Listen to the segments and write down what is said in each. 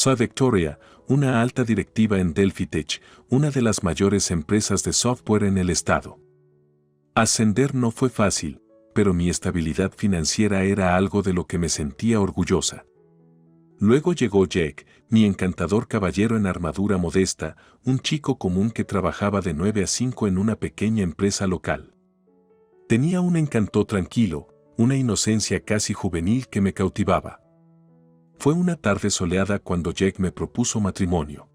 Soy Victoria, una alta directiva en Delphi Tech, una de las mayores empresas de software en el estado. Ascender no fue fácil, pero mi estabilidad financiera era algo de lo que me sentía orgullosa. Luego llegó Jack, mi encantador caballero en armadura modesta, un chico común que trabajaba de 9 a 5 en una pequeña empresa local. Tenía un encanto tranquilo, una inocencia casi juvenil que me cautivaba. Fue una tarde soleada cuando Jack me propuso matrimonio.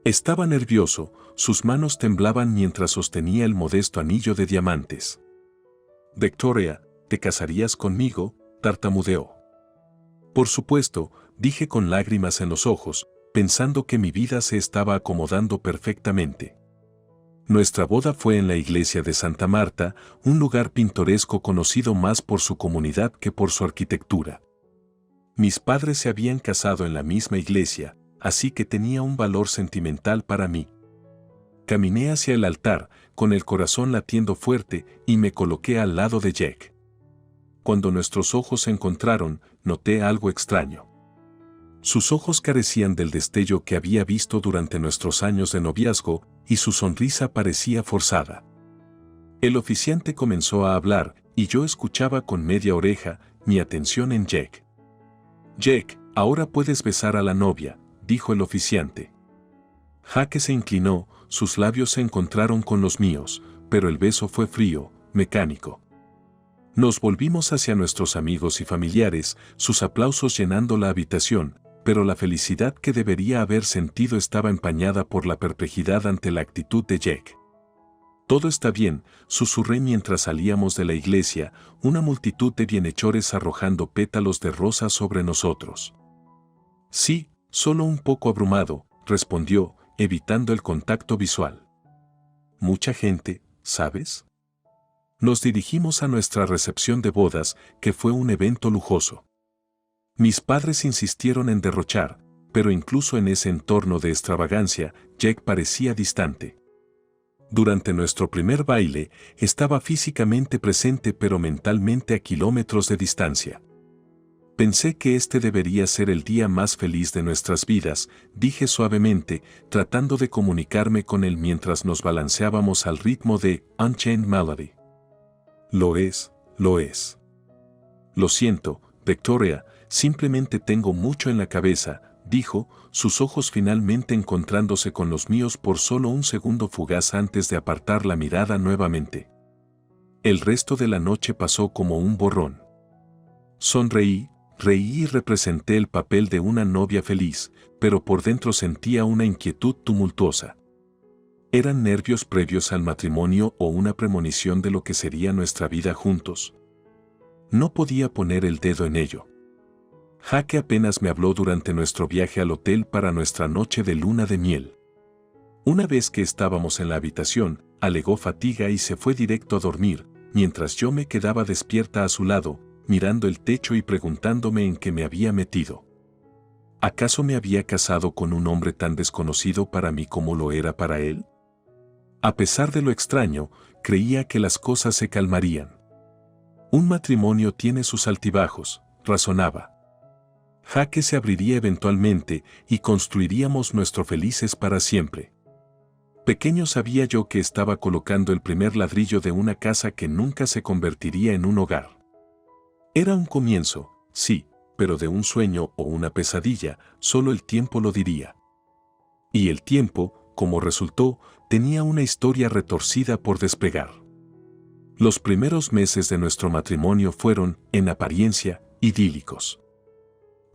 Estaba nervioso, sus manos temblaban mientras sostenía el modesto anillo de diamantes. «Victoria, ¿te casarías conmigo?», tartamudeó. Por supuesto, dije con lágrimas en los ojos, pensando que mi vida se estaba acomodando perfectamente. Nuestra boda fue en la iglesia de Santa Marta, un lugar pintoresco conocido más por su comunidad que por su arquitectura. Mis padres se habían casado en la misma iglesia, así que tenía un valor sentimental para mí. Caminé hacia el altar, con el corazón latiendo fuerte, y me coloqué al lado de Jack. Cuando nuestros ojos se encontraron, noté algo extraño. Sus ojos carecían del destello que había visto durante nuestros años de noviazgo, y su sonrisa parecía forzada. El oficiante comenzó a hablar, y yo escuchaba con media oreja, mi atención en Jack. «Jack, ahora puedes besar a la novia», dijo el oficiante. Jack se inclinó, sus labios se encontraron con los míos, pero el beso fue frío, mecánico. Nos volvimos hacia nuestros amigos y familiares, sus aplausos llenando la habitación, pero la felicidad que debería haber sentido estaba empañada por la perplejidad ante la actitud de Jack. «Todo está bien», susurré mientras salíamos de la iglesia, una multitud de bienhechores arrojando pétalos de rosa sobre nosotros. «Sí, solo un poco abrumado», respondió, evitando el contacto visual. «Mucha gente, ¿sabes?». Nos dirigimos a nuestra recepción de bodas, que fue un evento lujoso. Mis padres insistieron en derrochar, pero incluso en ese entorno de extravagancia, Jack parecía distante. Durante nuestro primer baile, estaba físicamente presente pero mentalmente a kilómetros de distancia. «Pensé que este debería ser el día más feliz de nuestras vidas», dije suavemente, tratando de comunicarme con él mientras nos balanceábamos al ritmo de Unchained Melody. «Lo es, lo es». «Lo siento, Victoria, simplemente tengo mucho en la cabeza», dijo, sus ojos finalmente encontrándose con los míos por solo un segundo fugaz antes de apartar la mirada nuevamente. El resto de la noche pasó como un borrón. Sonreí, reí y representé el papel de una novia feliz, pero por dentro sentía una inquietud tumultuosa. ¿Eran nervios previos al matrimonio o una premonición de lo que sería nuestra vida juntos? No podía poner el dedo en ello. Jack apenas me habló durante nuestro viaje al hotel para nuestra noche de luna de miel. Una vez que estábamos en la habitación, alegó fatiga y se fue directo a dormir, mientras yo me quedaba despierta a su lado, mirando el techo y preguntándome en qué me había metido. ¿Acaso me había casado con un hombre tan desconocido para mí como lo era para él? A pesar de lo extraño, creía que las cosas se calmarían. Un matrimonio tiene sus altibajos, razonaba. Jaque se abriría eventualmente y construiríamos nuestro felices para siempre. Pequeño sabía yo que estaba colocando el primer ladrillo de una casa que nunca se convertiría en un hogar. Era un comienzo, sí, pero de un sueño o una pesadilla, solo el tiempo lo diría. Y el tiempo, como resultó, tenía una historia retorcida por despegar. Los primeros meses de nuestro matrimonio fueron, en apariencia, idílicos.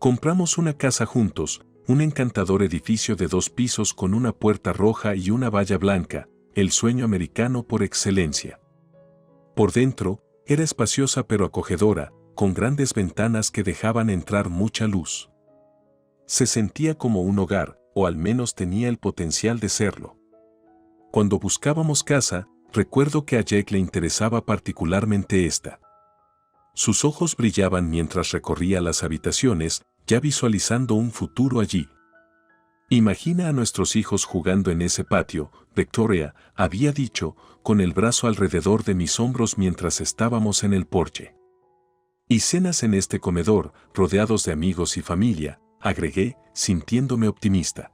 Compramos una casa juntos, un encantador edificio de 2 pisos con una puerta roja y una valla blanca, el sueño americano por excelencia. Por dentro, era espaciosa pero acogedora, con grandes ventanas que dejaban entrar mucha luz. Se sentía como un hogar, o al menos tenía el potencial de serlo. Cuando buscábamos casa, recuerdo que a Jack le interesaba particularmente esta. Sus ojos brillaban mientras recorría las habitaciones, ya visualizando un futuro allí. «Imagina a nuestros hijos jugando en ese patio», Victoria había dicho, con el brazo alrededor de mis hombros mientras estábamos en el porche. «Y cenas en este comedor, rodeados de amigos y familia», agregué, sintiéndome optimista.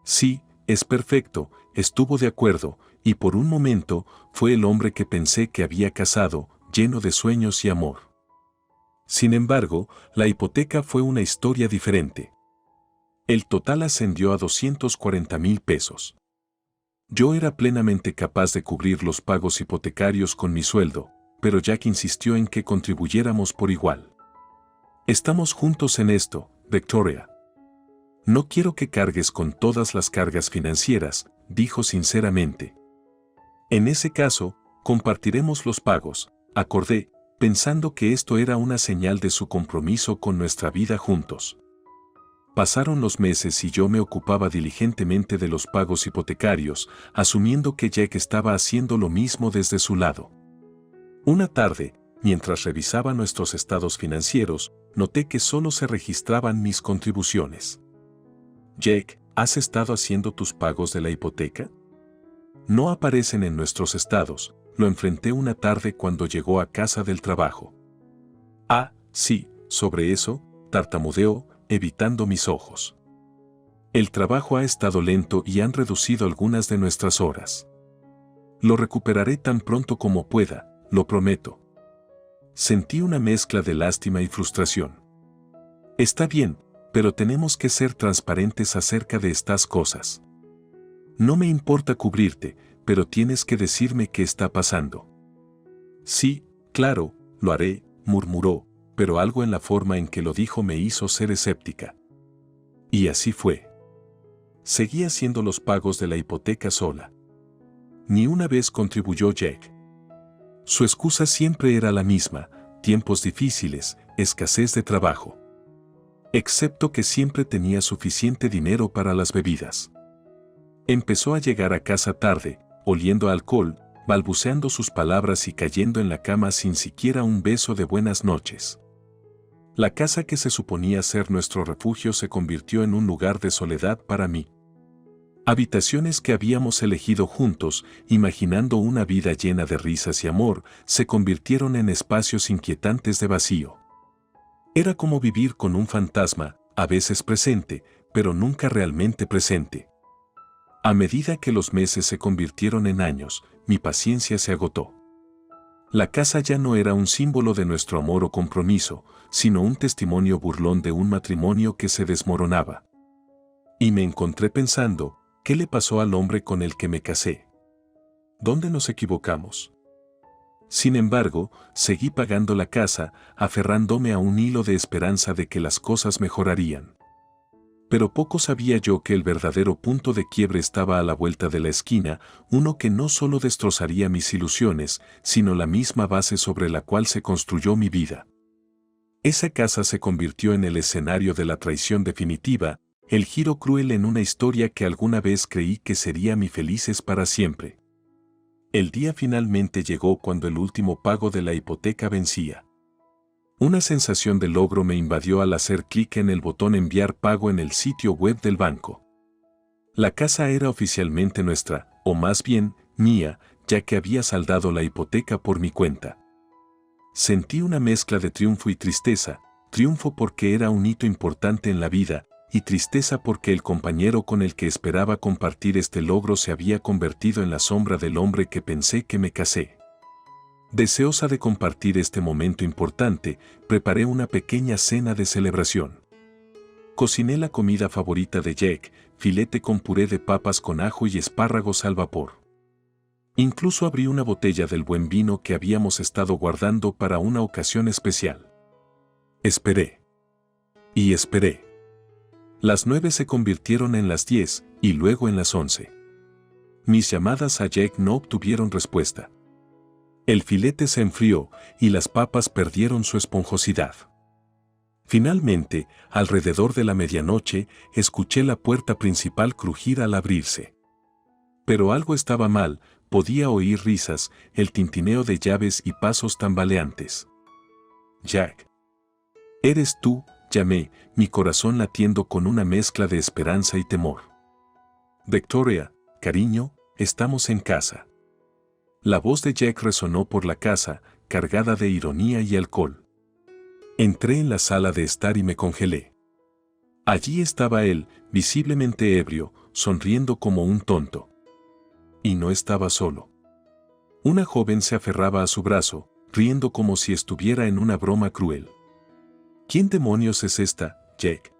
Sí, es perfecto, estuvo de acuerdo, y por un momento fue el hombre que pensé que había casado, lleno de sueños y amor. Sin embargo, la hipoteca fue una historia diferente. El total ascendió a 240,000 pesos. Yo era plenamente capaz de cubrir los pagos hipotecarios con mi sueldo, pero Jack insistió en que contribuyéramos por igual. Estamos juntos en esto, Victoria. No quiero que cargues con todas las cargas financieras, dijo sinceramente. En ese caso, compartiremos los pagos, acordé, pensando que esto era una señal de su compromiso con nuestra vida juntos. Pasaron los meses y yo me ocupaba diligentemente de los pagos hipotecarios, asumiendo que Jack estaba haciendo lo mismo desde su lado. Una tarde, mientras revisaba nuestros estados financieros, noté que solo se registraban mis contribuciones. Jack, ¿has estado haciendo tus pagos de la hipoteca? No aparecen en nuestros estados, lo enfrenté una tarde cuando llegó a casa del trabajo. Ah, sí, sobre eso, tartamudeó, evitando mis ojos. El trabajo ha estado lento y han reducido algunas de nuestras horas. Lo recuperaré tan pronto como pueda, lo prometo. Sentí una mezcla de lástima y frustración. Está bien, pero tenemos que ser transparentes acerca de estas cosas. No me importa cubrirte, pero tienes que decirme qué está pasando. Sí, claro, lo haré, murmuró, pero algo en la forma en que lo dijo me hizo ser escéptica. Y así fue. Seguí haciendo los pagos de la hipoteca sola. Ni una vez contribuyó Jack. Su excusa siempre era la misma: tiempos difíciles, escasez de trabajo. Excepto que siempre tenía suficiente dinero para las bebidas. Empezó a llegar a casa tarde, oliendo a alcohol, balbuceando sus palabras y cayendo en la cama sin siquiera un beso de buenas noches. La casa que se suponía ser nuestro refugio se convirtió en un lugar de soledad para mí. Habitaciones que habíamos elegido juntos, imaginando una vida llena de risas y amor, se convirtieron en espacios inquietantes de vacío. Era como vivir con un fantasma, a veces presente, pero nunca realmente presente. A medida que los meses se convirtieron en años, mi paciencia se agotó. La casa ya no era un símbolo de nuestro amor o compromiso, sino un testimonio burlón de un matrimonio que se desmoronaba. Y me encontré pensando, ¿qué le pasó al hombre con el que me casé? ¿Dónde nos equivocamos? Sin embargo, seguí pagando la casa, aferrándome a un hilo de esperanza de que las cosas mejorarían. Pero poco sabía yo que el verdadero punto de quiebre estaba a la vuelta de la esquina, uno que no solo destrozaría mis ilusiones, sino la misma base sobre la cual se construyó mi vida. Esa casa se convirtió en el escenario de la traición definitiva, el giro cruel en una historia que alguna vez creí que sería mi felices para siempre. El día finalmente llegó cuando el último pago de la hipoteca vencía. Una sensación de logro me invadió al hacer clic en el botón enviar pago en el sitio web del banco. La casa era oficialmente nuestra, o más bien, mía, ya que había saldado la hipoteca por mi cuenta. Sentí una mezcla de triunfo y tristeza, triunfo porque era un hito importante en la vida, y tristeza porque el compañero con el que esperaba compartir este logro se había convertido en la sombra del hombre que pensé que me casé. Deseosa de compartir este momento importante, preparé una pequeña cena de celebración. Cociné la comida favorita de Jack, filete con puré de papas con ajo y espárragos al vapor. Incluso abrí una botella del buen vino que habíamos estado guardando para una ocasión especial. Esperé. Y esperé. Las 9 se convirtieron en las 10 y luego en las 11. Mis llamadas a Jack no obtuvieron respuesta. El filete se enfrió y las papas perdieron su esponjosidad. Finalmente, alrededor de la medianoche, escuché la puerta principal crujir al abrirse. Pero algo estaba mal, podía oír risas, el tintineo de llaves y pasos tambaleantes. Jack. ¿Eres tú?, llamé, mi corazón latiendo con una mezcla de esperanza y temor. Victoria, cariño, estamos en casa. La voz de Jack resonó por la casa, cargada de ironía y alcohol. Entré en la sala de estar y me congelé. Allí estaba él, visiblemente ebrio, sonriendo como un tonto. Y no estaba solo. Una joven se aferraba a su brazo, riendo como si estuviera en una broma cruel. ¿Quién demonios es esta, Jake?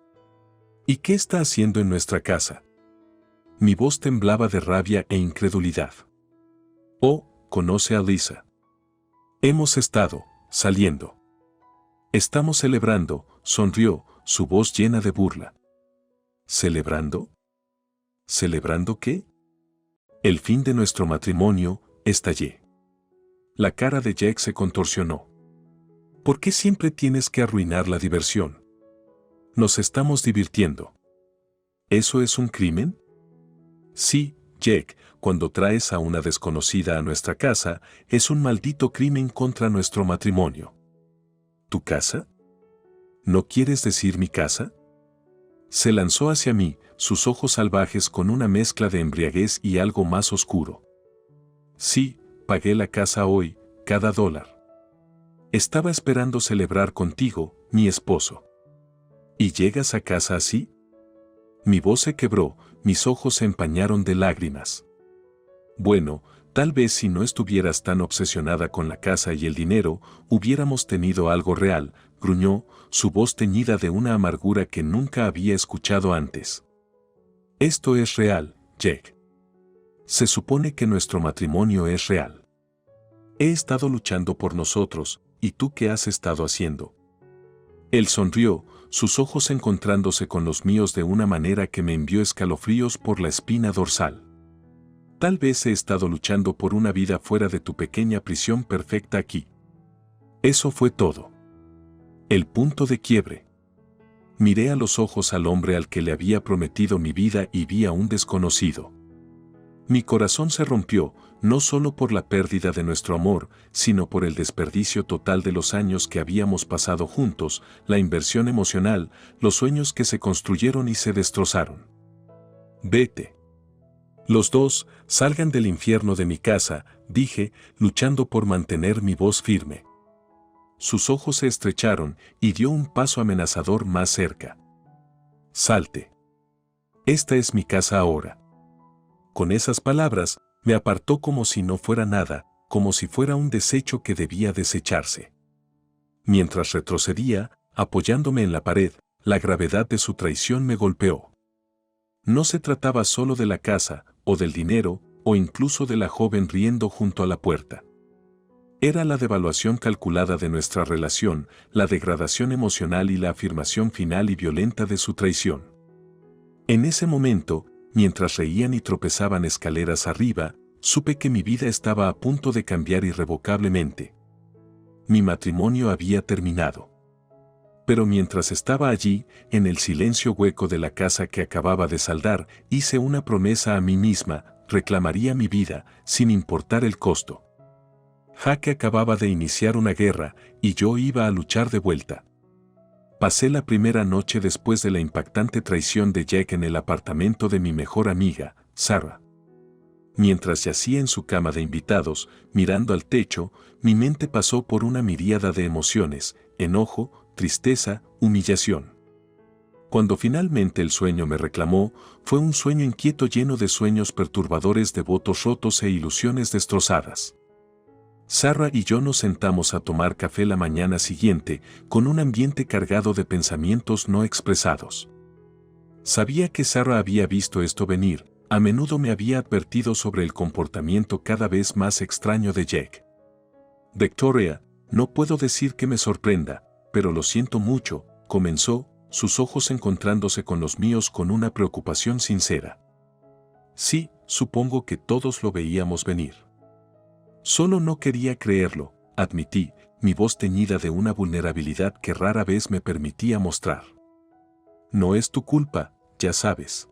¿Y qué está haciendo en nuestra casa? Mi voz temblaba de rabia e incredulidad. Oh, conoce a Lisa. Hemos estado saliendo. Estamos celebrando, sonrió, su voz llena de burla. ¿Celebrando? ¿Celebrando qué? El fin de nuestro matrimonio, estallé. La cara de Jake se contorsionó. ¿Por qué siempre tienes que arruinar la diversión? Nos estamos divirtiendo. ¿Eso es un crimen? Sí, Jake, cuando traes a una desconocida a nuestra casa, es un maldito crimen contra nuestro matrimonio. ¿Tu casa? ¿No quieres decir mi casa? Se lanzó hacia mí, sus ojos salvajes con una mezcla de embriaguez y algo más oscuro. Sí, pagué la casa hoy, cada dólar. Estaba esperando celebrar contigo, mi esposo. ¿Y llegas a casa así? Mi voz se quebró, mis ojos se empañaron de lágrimas. Bueno, tal vez si no estuvieras tan obsesionada con la casa y el dinero, hubiéramos tenido algo real, gruñó, su voz teñida de una amargura que nunca había escuchado antes. Esto es real, Jake. Se supone que nuestro matrimonio es real. He estado luchando por nosotros, ¿y tú qué has estado haciendo? Él sonrió, sus ojos encontrándose con los míos de una manera que me envió escalofríos por la espina dorsal. Tal vez he estado luchando por una vida fuera de tu pequeña prisión perfecta aquí. Eso fue todo. El punto de quiebre. Miré a los ojos al hombre al que le había prometido mi vida y vi a un desconocido. Mi corazón se rompió, no solo por la pérdida de nuestro amor, sino por el desperdicio total de los años que habíamos pasado juntos, la inversión emocional, los sueños que se construyeron y se destrozaron. Vete. Los dos, salgan del infierno de mi casa, dije, luchando por mantener mi voz firme. Sus ojos se estrecharon y dio un paso amenazador más cerca. Salte. Esta es mi casa ahora. Con esas palabras, me apartó como si no fuera nada, como si fuera un desecho que debía desecharse. Mientras retrocedía, apoyándome en la pared, la gravedad de su traición me golpeó. No se trataba solo de la casa, o del dinero, o incluso de la joven riendo junto a la puerta. Era la devaluación calculada de nuestra relación, la degradación emocional y la afirmación final y violenta de su traición. En ese momento, mientras reían y tropezaban escaleras arriba, supe que mi vida estaba a punto de cambiar irrevocablemente. Mi matrimonio había terminado. Pero mientras estaba allí, en el silencio hueco de la casa que acababa de saldar, hice una promesa a mí misma: reclamaría mi vida, sin importar el costo. Jake acababa de iniciar una guerra, y yo iba a luchar de vuelta. Pasé la primera noche después de la impactante traición de Jake en el apartamento de mi mejor amiga, Sarah. Mientras yacía en su cama de invitados, mirando al techo, mi mente pasó por una miríada de emociones: enojo, tristeza, humillación. Cuando finalmente el sueño me reclamó, fue un sueño inquieto lleno de sueños perturbadores, de votos rotos e ilusiones destrozadas. Sarah y yo nos sentamos a tomar café la mañana siguiente, con un ambiente cargado de pensamientos no expresados. Sabía que Sarah había visto esto venir, a menudo me había advertido sobre el comportamiento cada vez más extraño de Jake. Victoria, no puedo decir que me sorprenda, pero lo siento mucho, comenzó, sus ojos encontrándose con los míos con una preocupación sincera. Sí, supongo que todos lo veíamos venir. Solo no quería creerlo, admití, mi voz teñida de una vulnerabilidad que rara vez me permitía mostrar. No es tu culpa, ya sabes.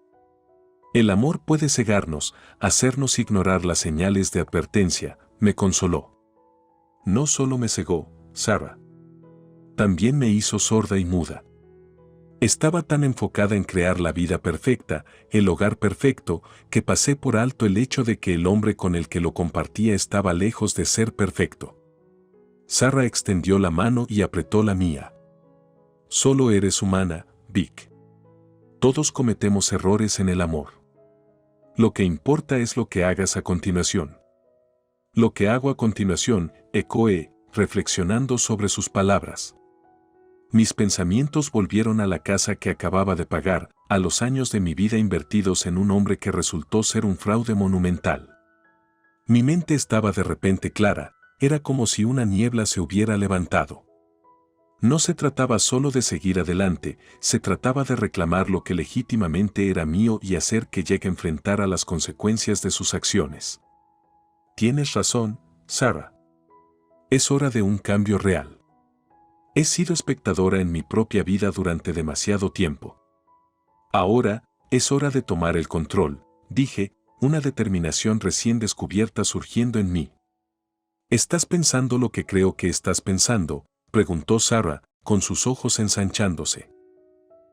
El amor puede cegarnos, hacernos ignorar las señales de advertencia, me consoló. No solo me cegó, Sarah. También me hizo sorda y muda. Estaba tan enfocada en crear la vida perfecta, el hogar perfecto, que pasé por alto el hecho de que el hombre con el que lo compartía estaba lejos de ser perfecto. Sarah extendió la mano y apretó la mía. Solo eres humana, Vic. Todos cometemos errores en el amor. Lo que importa es lo que hagas a continuación. Lo que hago a continuación, ecoé, reflexionando sobre sus palabras. Mis pensamientos volvieron a la casa que acababa de pagar, a los años de mi vida invertidos en un hombre que resultó ser un fraude monumental. Mi mente estaba de repente clara, era como si una niebla se hubiera levantado. No se trataba solo de seguir adelante, se trataba de reclamar lo que legítimamente era mío y hacer que Jack enfrentara las consecuencias de sus acciones. Tienes razón, Sarah. Es hora de un cambio real. He sido espectadora en mi propia vida durante demasiado tiempo. Ahora, es hora de tomar el control, dije, una determinación recién descubierta surgiendo en mí. ¿Estás pensando lo que creo que estás pensando?, preguntó Sarah, con sus ojos ensanchándose.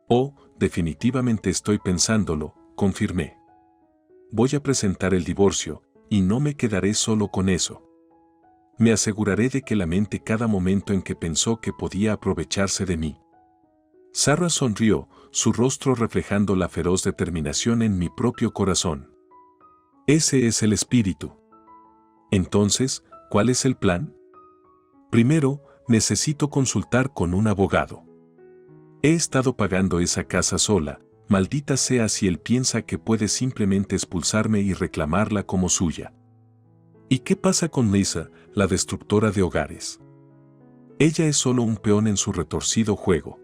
Oh, definitivamente estoy pensándolo, confirmé. Voy a presentar el divorcio, y no me quedaré solo con eso. Me aseguraré de que lamente cada momento en que pensó que podía aprovecharse de mí. Sarah sonrió, su rostro reflejando la feroz determinación en mi propio corazón. Ese es el espíritu. Entonces, ¿cuál es el plan? Primero, necesito consultar con un abogado. He estado pagando esa casa sola, maldita sea si él piensa que puede simplemente expulsarme y reclamarla como suya. ¿Y qué pasa con Lisa, la destructora de hogares? Ella es solo un peón en su retorcido juego.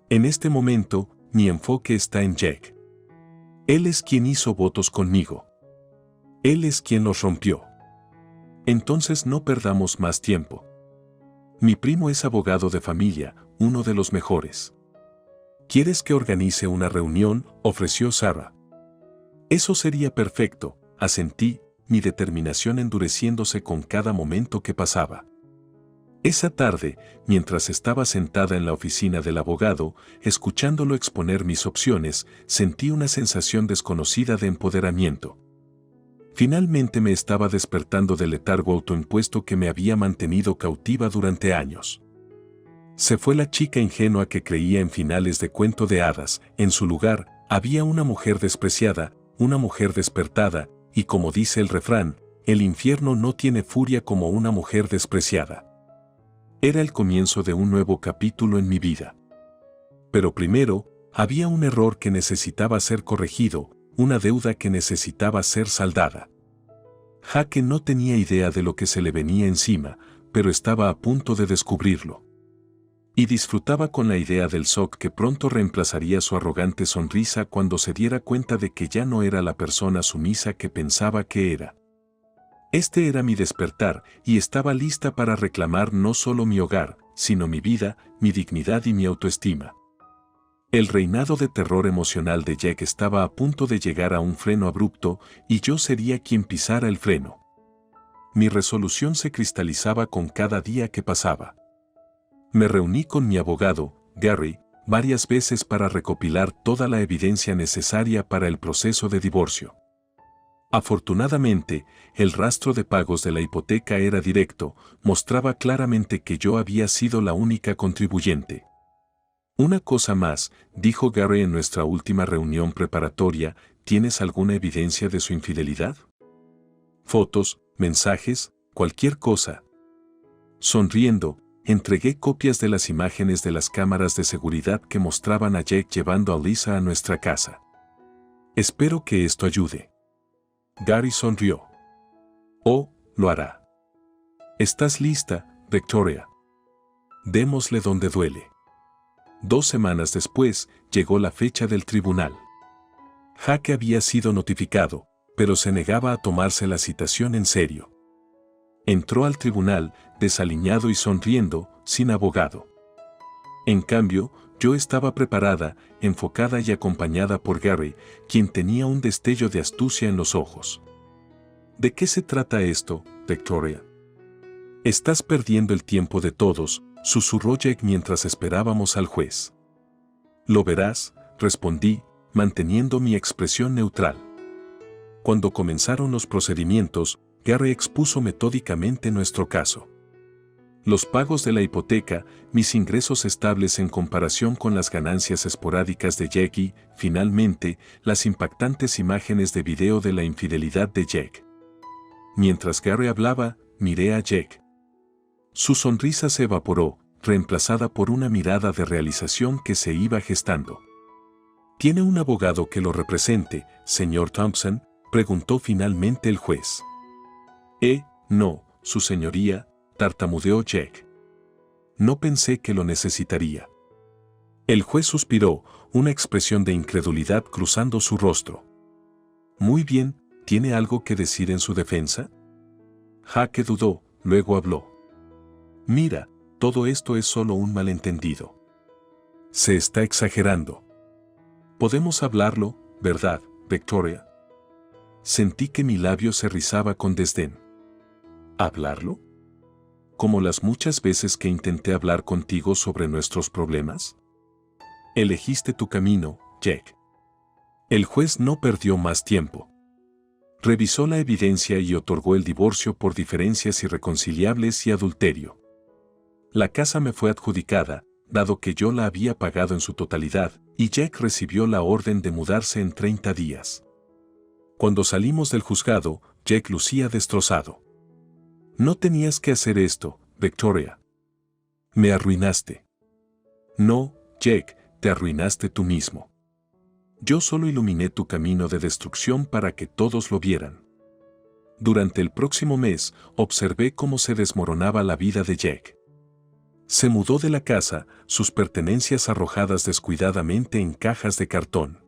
En este momento, mi enfoque está en Jack. Él es quien hizo votos conmigo. Él es quien los rompió. Entonces no perdamos más tiempo. Mi primo es abogado de familia, uno de los mejores. ¿Quieres que organice una reunión?, ofreció Sarah. Eso sería perfecto, asentí, mi determinación endureciéndose con cada momento que pasaba. Esa tarde, mientras estaba sentada en la oficina del abogado, escuchándolo exponer mis opciones, sentí una sensación desconocida de empoderamiento. Finalmente me estaba despertando del letargo autoimpuesto que me había mantenido cautiva durante años. Se fue la chica ingenua que creía en finales de cuento de hadas, en su lugar, había una mujer despreciada, una mujer despertada, y como dice el refrán, el infierno no tiene furia como una mujer despreciada. Era el comienzo de un nuevo capítulo en mi vida. Pero primero, había un error que necesitaba ser corregido, una deuda que necesitaba ser saldada. Jack no tenía idea de lo que se le venía encima, pero estaba a punto de descubrirlo. Y disfrutaba con la idea del shock que pronto reemplazaría su arrogante sonrisa cuando se diera cuenta de que ya no era la persona sumisa que pensaba que era. Este era mi despertar, y estaba lista para reclamar no solo mi hogar, sino mi vida, mi dignidad y mi autoestima. El reinado de terror emocional de Jack estaba a punto de llegar a un freno abrupto, y yo sería quien pisara el freno. Mi resolución se cristalizaba con cada día que pasaba. Me reuní con mi abogado, Gary, varias veces para recopilar toda la evidencia necesaria para el proceso de divorcio. Afortunadamente, el rastro de pagos de la hipoteca era directo, mostraba claramente que yo había sido la única contribuyente. Una cosa más, dijo Gary en nuestra última reunión preparatoria, ¿tienes alguna evidencia de su infidelidad? Fotos, mensajes, cualquier cosa. Sonriendo, entregué copias de las imágenes de las cámaras de seguridad que mostraban a Jack llevando a Lisa a nuestra casa. Espero que esto ayude. Gary sonrió. Oh, lo hará. ¿Estás lista, Victoria? Démosle donde duele. 2 semanas después, llegó la fecha del tribunal. Jack había sido notificado, pero se negaba a tomarse la citación en serio. Entró al tribunal, desaliñado y sonriendo, sin abogado. En cambio, yo estaba preparada, enfocada y acompañada por Gary, quien tenía un destello de astucia en los ojos. ¿De qué se trata esto, Victoria? Estás perdiendo el tiempo de todos, susurró Jack mientras esperábamos al juez. Lo verás, respondí, manteniendo mi expresión neutral. Cuando comenzaron los procedimientos, Gary expuso metódicamente nuestro caso. Los pagos de la hipoteca, mis ingresos estables en comparación con las ganancias esporádicas de Jack y, finalmente, las impactantes imágenes de video de la infidelidad de Jack. Mientras Gary hablaba, miré a Jack. Su sonrisa se evaporó, reemplazada por una mirada de realización que se iba gestando. ¿Tiene un abogado que lo represente, señor Thompson?, preguntó finalmente el juez. No, su señoría, tartamudeó Jack. No pensé que lo necesitaría. El juez suspiró, una expresión de incredulidad cruzando su rostro. Muy bien, ¿tiene algo que decir en su defensa? Jack dudó, luego habló. Mira, todo esto es solo un malentendido. Se está exagerando. Podemos hablarlo, ¿verdad, Victoria? Sentí que mi labio se rizaba con desdén. ¿Hablarlo? ¿Como las muchas veces que intenté hablar contigo sobre nuestros problemas? Elegiste tu camino, Jack. El juez no perdió más tiempo. Revisó la evidencia y otorgó el divorcio por diferencias irreconciliables y adulterio. La casa me fue adjudicada, dado que yo la había pagado en su totalidad, y Jack recibió la orden de mudarse en 30 días. Cuando salimos del juzgado, Jack lucía destrozado. No tenías que hacer esto, Victoria. Me arruinaste. No, Jack, te arruinaste tú mismo. Yo solo iluminé tu camino de destrucción para que todos lo vieran. Durante el próximo mes, observé cómo se desmoronaba la vida de Jack. Se mudó de la casa, sus pertenencias arrojadas descuidadamente en cajas de cartón.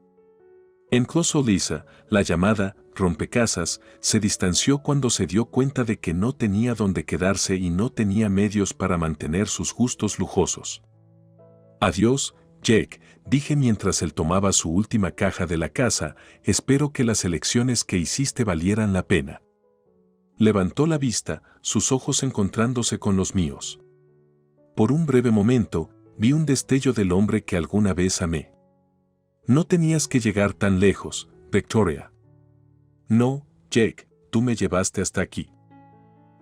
Incluso Lisa, la llamada rompecabezas, se distanció cuando se dio cuenta de que no tenía dónde quedarse y no tenía medios para mantener sus gustos lujosos. Adiós, Jack, dije mientras él tomaba su última caja de la casa, espero que las elecciones que hiciste valieran la pena. Levantó la vista, sus ojos encontrándose con los míos. Por un breve momento, vi un destello del hombre que alguna vez amé. No tenías que llegar tan lejos, Victoria. No, Jack, tú me llevaste hasta aquí.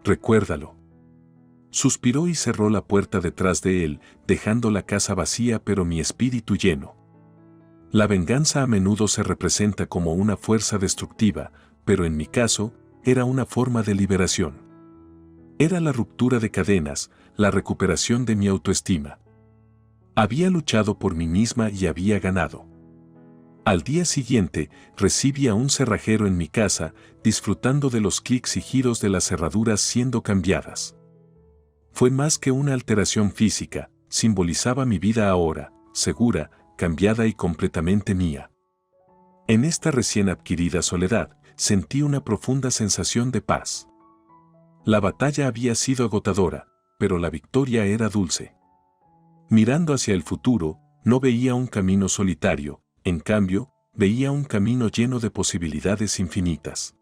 Recuérdalo. Suspiró y cerró la puerta detrás de él, dejando la casa vacía pero mi espíritu lleno. La venganza a menudo se representa como una fuerza destructiva, pero en mi caso, era una forma de liberación. Era la ruptura de cadenas, la recuperación de mi autoestima. Había luchado por mí misma y había ganado. Al día siguiente, recibí a un cerrajero en mi casa, disfrutando de los clics y giros de las cerraduras siendo cambiadas. Fue más que una alteración física, simbolizaba mi vida ahora, segura, cambiada y completamente mía. En esta recién adquirida soledad, sentí una profunda sensación de paz. La batalla había sido agotadora, pero la victoria era dulce. Mirando hacia el futuro, no veía un camino solitario, en cambio, veía un camino lleno de posibilidades infinitas.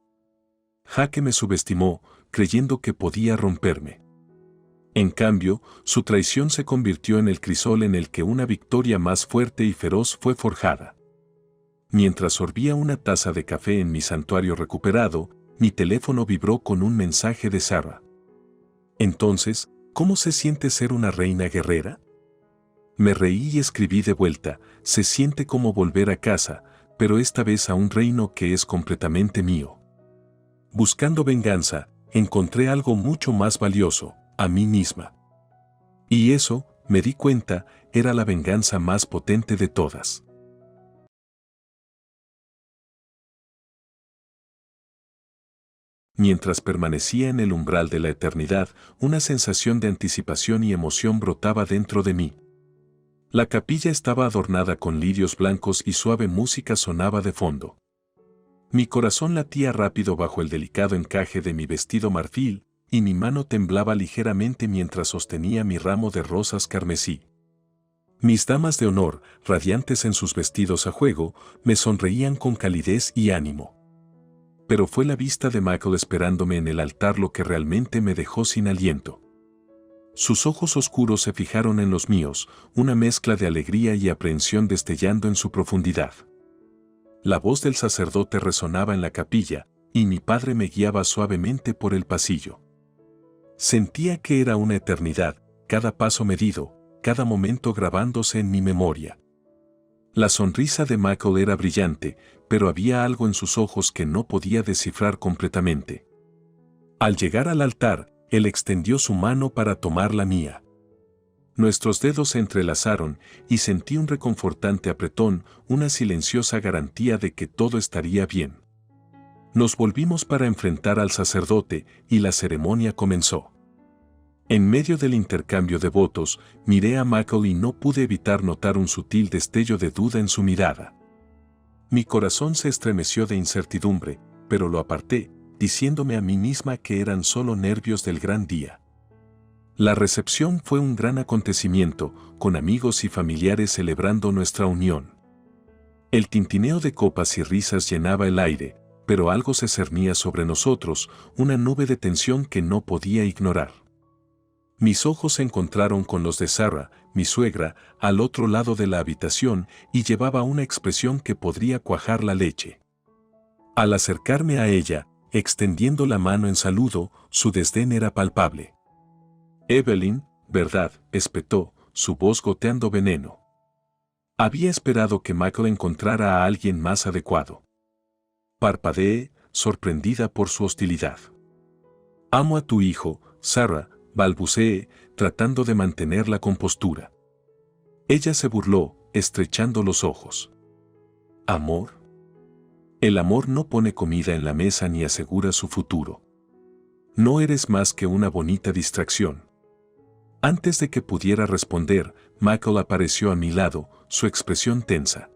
Jack me subestimó, creyendo que podía romperme. En cambio, su traición se convirtió en el crisol en el que una victoria más fuerte y feroz fue forjada. Mientras sorbía una taza de café en mi santuario recuperado, mi teléfono vibró con un mensaje de Sarah. Entonces, ¿cómo se siente ser una reina guerrera? Me reí y escribí de vuelta, se siente como volver a casa, pero esta vez a un reino que es completamente mío. Buscando venganza, encontré algo mucho más valioso, a mí misma. Y eso, me di cuenta, era la venganza más potente de todas. Mientras permanecía en el umbral de la eternidad, una sensación de anticipación y emoción brotaba dentro de mí. La capilla estaba adornada con lirios blancos y suave música sonaba de fondo. Mi corazón latía rápido bajo el delicado encaje de mi vestido marfil, y mi mano temblaba ligeramente mientras sostenía mi ramo de rosas carmesí. Mis damas de honor, radiantes en sus vestidos a juego, me sonreían con calidez y ánimo. Pero fue la vista de Michael esperándome en el altar lo que realmente me dejó sin aliento. Sus ojos oscuros se fijaron en los míos, una mezcla de alegría y aprehensión destellando en su profundidad. La voz del sacerdote resonaba en la capilla, y mi padre me guiaba suavemente por el pasillo. Sentía que era una eternidad, cada paso medido, cada momento grabándose en mi memoria. La sonrisa de Michael era brillante, pero había algo en sus ojos que no podía descifrar completamente. Al llegar al altar, él extendió su mano para tomar la mía. Nuestros dedos se entrelazaron y sentí un reconfortante apretón, una silenciosa garantía de que todo estaría bien. Nos volvimos para enfrentar al sacerdote y la ceremonia comenzó. En medio del intercambio de votos, miré a Michael y no pude evitar notar un sutil destello de duda en su mirada. Mi corazón se estremeció de incertidumbre, pero lo aparté, diciéndome a mí misma que eran solo nervios del gran día. La recepción fue un gran acontecimiento, con amigos y familiares celebrando nuestra unión. El tintineo de copas y risas llenaba el aire, pero algo se cernía sobre nosotros, una nube de tensión que no podía ignorar. Mis ojos se encontraron con los de Sarah, mi suegra, al otro lado de la habitación, y llevaba una expresión que podría cuajar la leche. Al acercarme a ella, extendiendo la mano en saludo, su desdén era palpable. Evelyn, ¿verdad?, espetó, su voz goteando veneno. Había esperado que Michael encontrara a alguien más adecuado. Parpadeé, sorprendida por su hostilidad. Amo a tu hijo, Sarah, balbuceé, tratando de mantener la compostura. Ella se burló, estrechando los ojos. ¿Amor? El amor no pone comida en la mesa ni asegura su futuro. No eres más que una bonita distracción. Antes de que pudiera responder, Michael apareció a mi lado, su expresión tensa.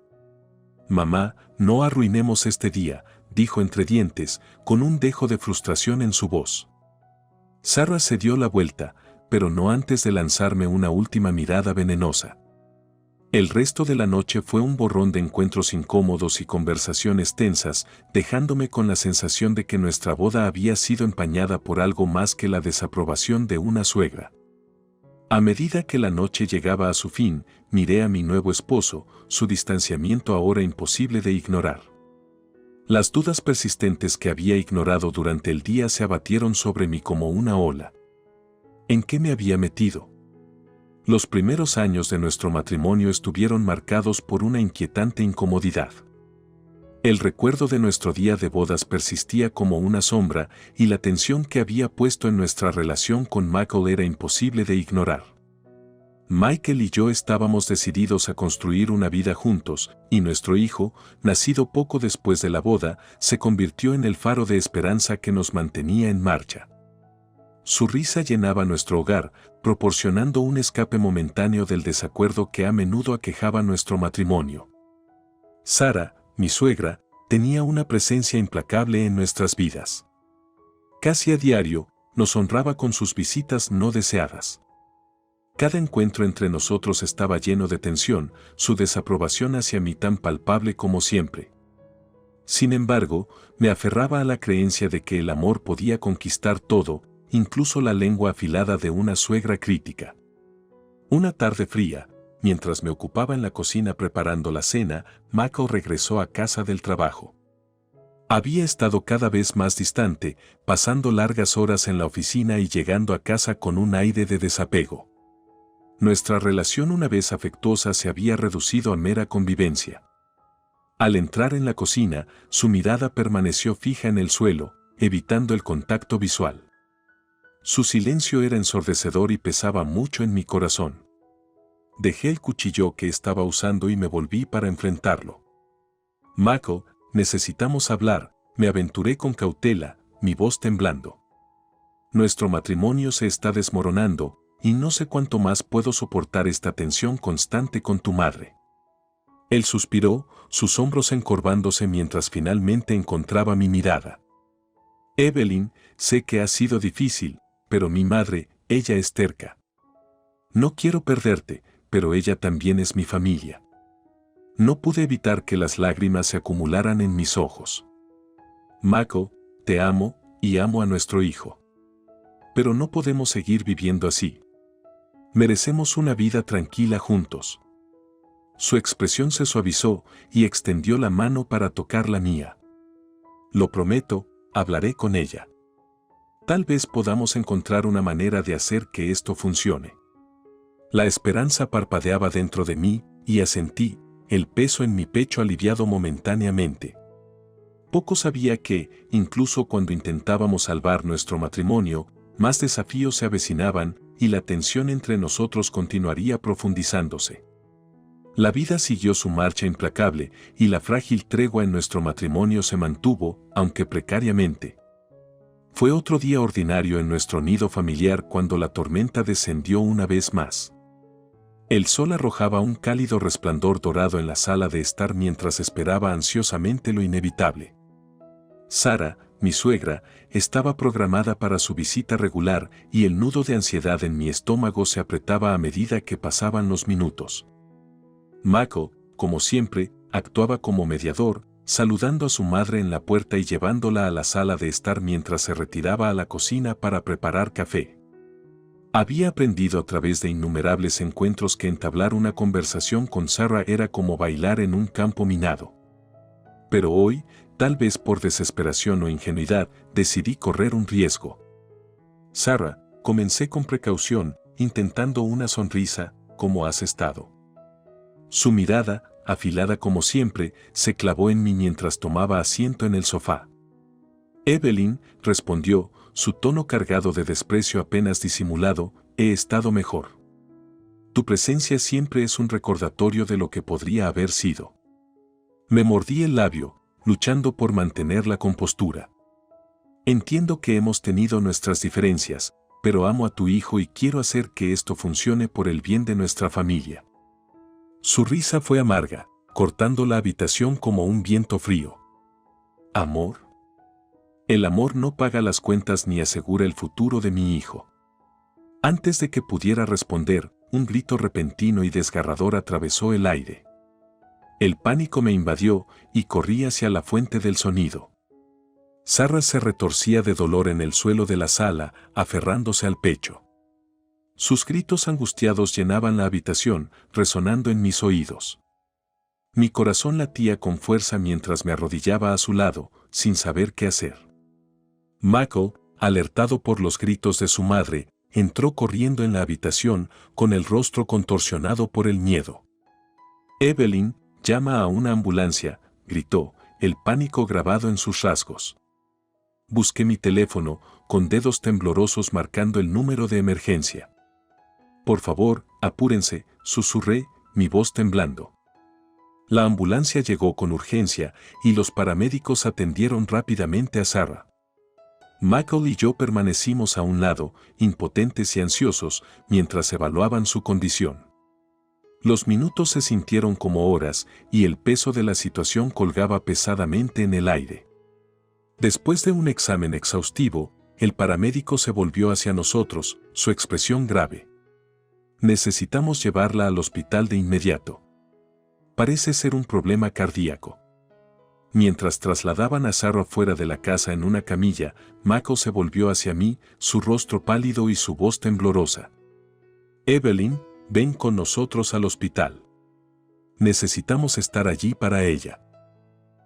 Mamá, no arruinemos este día, dijo entre dientes, con un dejo de frustración en su voz. Sarah se dio la vuelta, pero no antes de lanzarme una última mirada venenosa. El resto de la noche fue un borrón de encuentros incómodos y conversaciones tensas, dejándome con la sensación de que nuestra boda había sido empañada por algo más que la desaprobación de una suegra. A medida que la noche llegaba a su fin, miré a mi nuevo esposo, su distanciamiento ahora imposible de ignorar. Las dudas persistentes que había ignorado durante el día se abatieron sobre mí como una ola. ¿En qué me había metido? Los primeros años de nuestro matrimonio estuvieron marcados por una inquietante incomodidad. El recuerdo de nuestro día de bodas persistía como una sombra y la tensión que había puesto en nuestra relación con Michael era imposible de ignorar. Michael y yo estábamos decididos a construir una vida juntos, y nuestro hijo, nacido poco después de la boda, se convirtió en el faro de esperanza que nos mantenía en marcha. Su risa llenaba nuestro hogar, proporcionando un escape momentáneo del desacuerdo que a menudo aquejaba nuestro matrimonio. Sarah, mi suegra, tenía una presencia implacable en nuestras vidas. Casi a diario, nos honraba con sus visitas no deseadas. Cada encuentro entre nosotros estaba lleno de tensión, su desaprobación hacia mí tan palpable como siempre. Sin embargo, me aferraba a la creencia de que el amor podía conquistar todo, incluso la lengua afilada de una suegra crítica. Una tarde fría, mientras me ocupaba en la cocina preparando la cena, Michael regresó a casa del trabajo. Había estado cada vez más distante, pasando largas horas en la oficina y llegando a casa con un aire de desapego. Nuestra relación una vez afectuosa se había reducido a mera convivencia. Al entrar en la cocina, su mirada permaneció fija en el suelo, evitando el contacto visual. Su silencio era ensordecedor y pesaba mucho en mi corazón. Dejé el cuchillo que estaba usando y me volví para enfrentarlo. Michael, necesitamos hablar, me aventuré con cautela, mi voz temblando. Nuestro matrimonio se está desmoronando, y no sé cuánto más puedo soportar esta tensión constante con tu madre. Él suspiró, sus hombros encorvándose mientras finalmente encontraba mi mirada. Evelyn, sé que ha sido difícil, pero mi madre, ella es terca. No quiero perderte, pero ella también es mi familia. No pude evitar que las lágrimas se acumularan en mis ojos. Michael, te amo, y amo a nuestro hijo. Pero no podemos seguir viviendo así. Merecemos una vida tranquila juntos. Su expresión se suavizó y extendió la mano para tocar la mía. Lo prometo, hablaré con ella. Tal vez podamos encontrar una manera de hacer que esto funcione. La esperanza parpadeaba dentro de mí y asentí, el peso en mi pecho aliviado momentáneamente. Poco sabía que, incluso cuando intentábamos salvar nuestro matrimonio, más desafíos se avecinaban y la tensión entre nosotros continuaría profundizándose. La vida siguió su marcha implacable y la frágil tregua en nuestro matrimonio se mantuvo, aunque precariamente. Fue otro día ordinario en nuestro nido familiar cuando la tormenta descendió una vez más. El sol arrojaba un cálido resplandor dorado en la sala de estar mientras esperaba ansiosamente lo inevitable. Sara, mi suegra, estaba programada para su visita regular y el nudo de ansiedad en mi estómago se apretaba a medida que pasaban los minutos. Michael, como siempre, actuaba como mediador, saludando a su madre en la puerta y llevándola a la sala de estar mientras se retiraba a la cocina para preparar café. Había aprendido a través de innumerables encuentros que entablar una conversación con Sara era como bailar en un campo minado. Pero hoy, tal vez por desesperación o ingenuidad, decidí correr un riesgo. Sara, comencé con precaución, intentando una sonrisa, ¿cómo has estado? Su mirada, afilada como siempre, se clavó en mí mientras tomaba asiento en el sofá. Evelyn, respondió, su tono cargado de desprecio apenas disimulado, he estado mejor. Tu presencia siempre es un recordatorio de lo que podría haber sido. Me mordí el labio, luchando por mantener la compostura. Entiendo que hemos tenido nuestras diferencias, pero amo a tu hijo y quiero hacer que esto funcione por el bien de nuestra familia. Su risa fue amarga, cortando la habitación como un viento frío. ¿Amor? El amor no paga las cuentas ni asegura el futuro de mi hijo. Antes de que pudiera responder, un grito repentino y desgarrador atravesó el aire. El pánico me invadió y corrí hacia la fuente del sonido. Sara se retorcía de dolor en el suelo de la sala, aferrándose al pecho. Sus gritos angustiados llenaban la habitación, resonando en mis oídos. Mi corazón latía con fuerza mientras me arrodillaba a su lado, sin saber qué hacer. Michael, alertado por los gritos de su madre, entró corriendo en la habitación, con el rostro contorsionado por el miedo. Evelyn, llama a una ambulancia, gritó, el pánico grabado en sus rasgos. Busqué mi teléfono, con dedos temblorosos marcando el número de emergencia. Por favor, apúrense, susurré, mi voz temblando. La ambulancia llegó con urgencia y los paramédicos atendieron rápidamente a Sara. Michael y yo permanecimos a un lado, impotentes y ansiosos, mientras evaluaban su condición. Los minutos se sintieron como horas y el peso de la situación colgaba pesadamente en el aire. Después de un examen exhaustivo, el paramédico se volvió hacia nosotros, su expresión grave. Necesitamos llevarla al hospital de inmediato. Parece ser un problema cardíaco. Mientras trasladaban a Sara fuera de la casa en una camilla, Michael se volvió hacia mí, su rostro pálido y su voz temblorosa. Evelyn, ven con nosotros al hospital. Necesitamos estar allí para ella.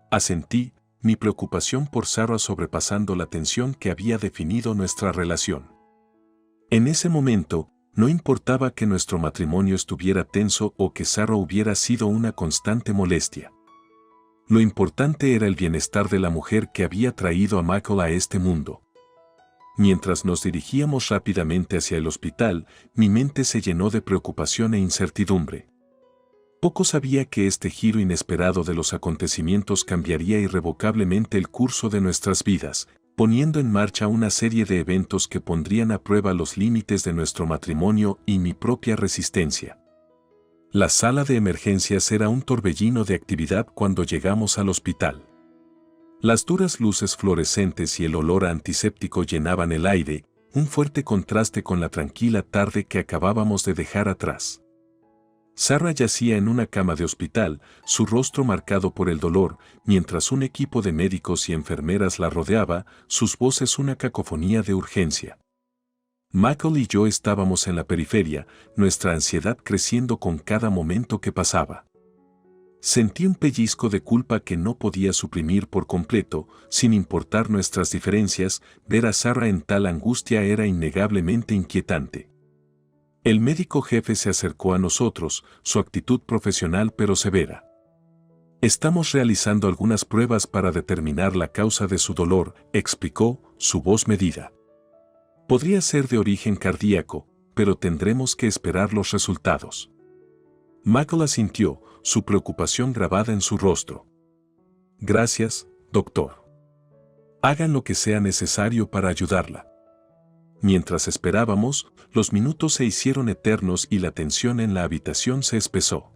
Asentí, mi preocupación por Sara sobrepasando la tensión que había definido nuestra relación. En ese momento, no importaba que nuestro matrimonio estuviera tenso o que Sara hubiera sido una constante molestia. Lo importante era el bienestar de la mujer que había traído a Michael a este mundo. Mientras nos dirigíamos rápidamente hacia el hospital, mi mente se llenó de preocupación e incertidumbre. Poco sabía que este giro inesperado de los acontecimientos cambiaría irrevocablemente el curso de nuestras vidas, poniendo en marcha una serie de eventos que pondrían a prueba los límites de nuestro matrimonio y mi propia resistencia. La sala de emergencias era un torbellino de actividad cuando llegamos al hospital. Las duras luces fluorescentes y el olor a antiséptico llenaban el aire, un fuerte contraste con la tranquila tarde que acabábamos de dejar atrás. Sara yacía en una cama de hospital, su rostro marcado por el dolor, mientras un equipo de médicos y enfermeras la rodeaba, sus voces una cacofonía de urgencia. Michael y yo estábamos en la periferia, nuestra ansiedad creciendo con cada momento que pasaba. Sentí un pellizco de culpa que no podía suprimir por completo, sin importar nuestras diferencias. Ver a Sarah en tal angustia era innegablemente inquietante. El médico jefe se acercó a nosotros, su actitud profesional pero severa. Estamos realizando algunas pruebas para determinar la causa de su dolor, explicó, su voz medida. Podría ser de origen cardíaco, pero tendremos que esperar los resultados. Michael asintió, su preocupación grabada en su rostro. Gracias, doctor. Hagan lo que sea necesario para ayudarla. Mientras esperábamos, los minutos se hicieron eternos y la tensión en la habitación se espesó.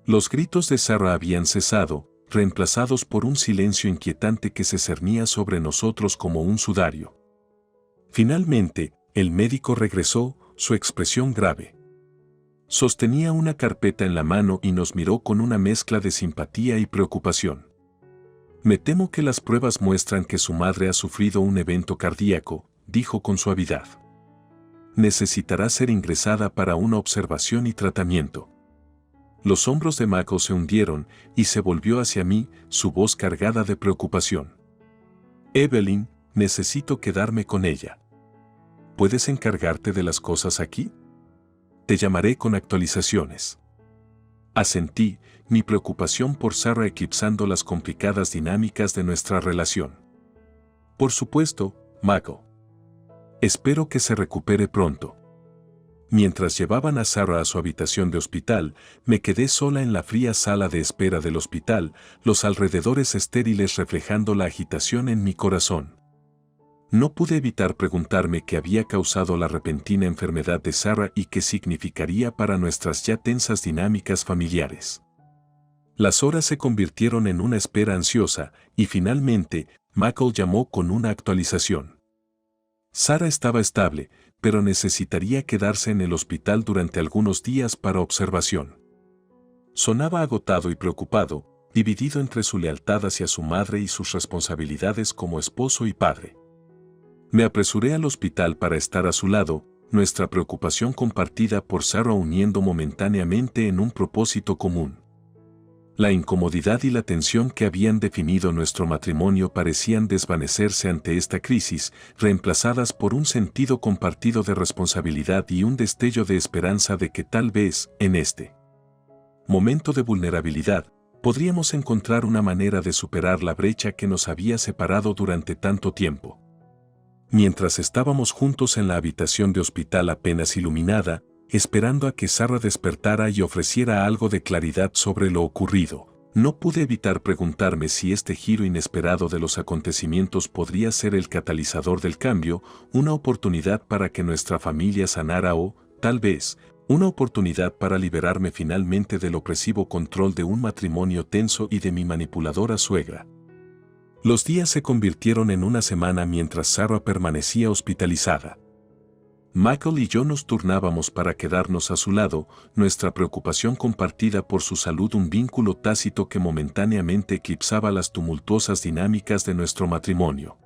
Los gritos de Sarah habían cesado, reemplazados por un silencio inquietante que se cernía sobre nosotros como un sudario. Finalmente, el médico regresó, su expresión grave. Sostenía una carpeta en la mano y nos miró con una mezcla de simpatía y preocupación. Me temo que las pruebas muestran que su madre ha sufrido un evento cardíaco, dijo con suavidad. Necesitará ser ingresada para una observación y tratamiento. Los hombros de Michael se hundieron y se volvió hacia mí, su voz cargada de preocupación. Evelyn, necesito quedarme con ella. ¿Puedes encargarte de las cosas aquí? Te llamaré con actualizaciones. Asentí, mi preocupación por Sarah eclipsando las complicadas dinámicas de nuestra relación. Por supuesto, Michael. Espero que se recupere pronto. Mientras llevaban a Sarah a su habitación de hospital, me quedé sola en la fría sala de espera del hospital, los alrededores estériles reflejando la agitación en mi corazón. No pude evitar preguntarme qué había causado la repentina enfermedad de Sarah y qué significaría para nuestras ya tensas dinámicas familiares. Las horas se convirtieron en una espera ansiosa, y finalmente, Michael llamó con una actualización. Sarah estaba estable, pero necesitaría quedarse en el hospital durante algunos días para observación. Sonaba agotado y preocupado, dividido entre su lealtad hacia su madre y sus responsabilidades como esposo y padre. Me apresuré al hospital para estar a su lado, nuestra preocupación compartida por Sarah uniendo momentáneamente en un propósito común. La incomodidad y la tensión que habían definido nuestro matrimonio parecían desvanecerse ante esta crisis, reemplazadas por un sentido compartido de responsabilidad y un destello de esperanza de que tal vez, en este momento de vulnerabilidad, podríamos encontrar una manera de superar la brecha que nos había separado durante tanto tiempo. Mientras estábamos juntos en la habitación de hospital apenas iluminada, esperando a que Sarah despertara y ofreciera algo de claridad sobre lo ocurrido, no pude evitar preguntarme si este giro inesperado de los acontecimientos podría ser el catalizador del cambio, una oportunidad para que nuestra familia sanara o, tal vez, una oportunidad para liberarme finalmente del opresivo control de un matrimonio tenso y de mi manipuladora suegra. Los días se convirtieron en una semana mientras Sarah permanecía hospitalizada. Michael y yo nos turnábamos para quedarnos a su lado, nuestra preocupación compartida por su salud un vínculo tácito que momentáneamente eclipsaba las tumultuosas dinámicas de nuestro matrimonio.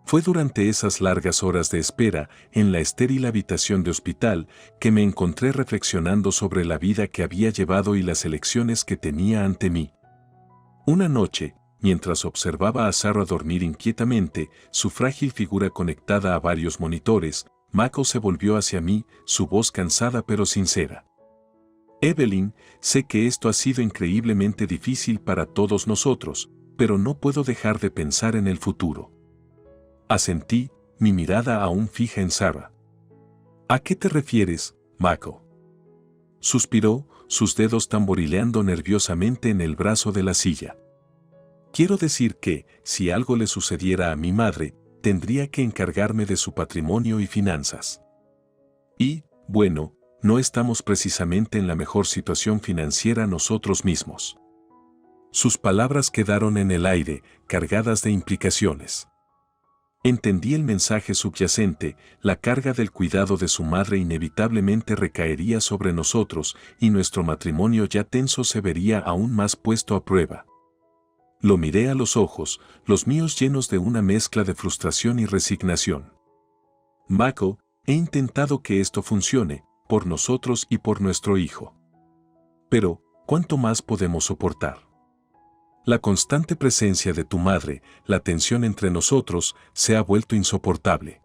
Fue durante esas largas horas de espera, en la estéril habitación de hospital, que me encontré reflexionando sobre la vida que había llevado y las elecciones que tenía ante mí. Una noche, mientras observaba a Sarah dormir inquietamente, su frágil figura conectada a varios monitores, Michael se volvió hacia mí, su voz cansada pero sincera. Evelyn, sé que esto ha sido increíblemente difícil para todos nosotros, pero no puedo dejar de pensar en el futuro. Asentí, mi mirada aún fija en Sarah. ¿A qué te refieres, Michael? Suspiró, sus dedos tamborileando nerviosamente en el brazo de la silla. Quiero decir que, si algo le sucediera a mi madre, tendría que encargarme de su patrimonio y finanzas. Y, bueno, no estamos precisamente en la mejor situación financiera nosotros mismos. Sus palabras quedaron en el aire, cargadas de implicaciones. Entendí el mensaje subyacente, la carga del cuidado de su madre inevitablemente recaería sobre nosotros y nuestro matrimonio ya tenso se vería aún más puesto a prueba. Lo miré a los ojos, los míos llenos de una mezcla de frustración y resignación. Michael, he intentado que esto funcione, por nosotros y por nuestro hijo. Pero, ¿cuánto más podemos soportar? La constante presencia de tu madre, la tensión entre nosotros, se ha vuelto insoportable.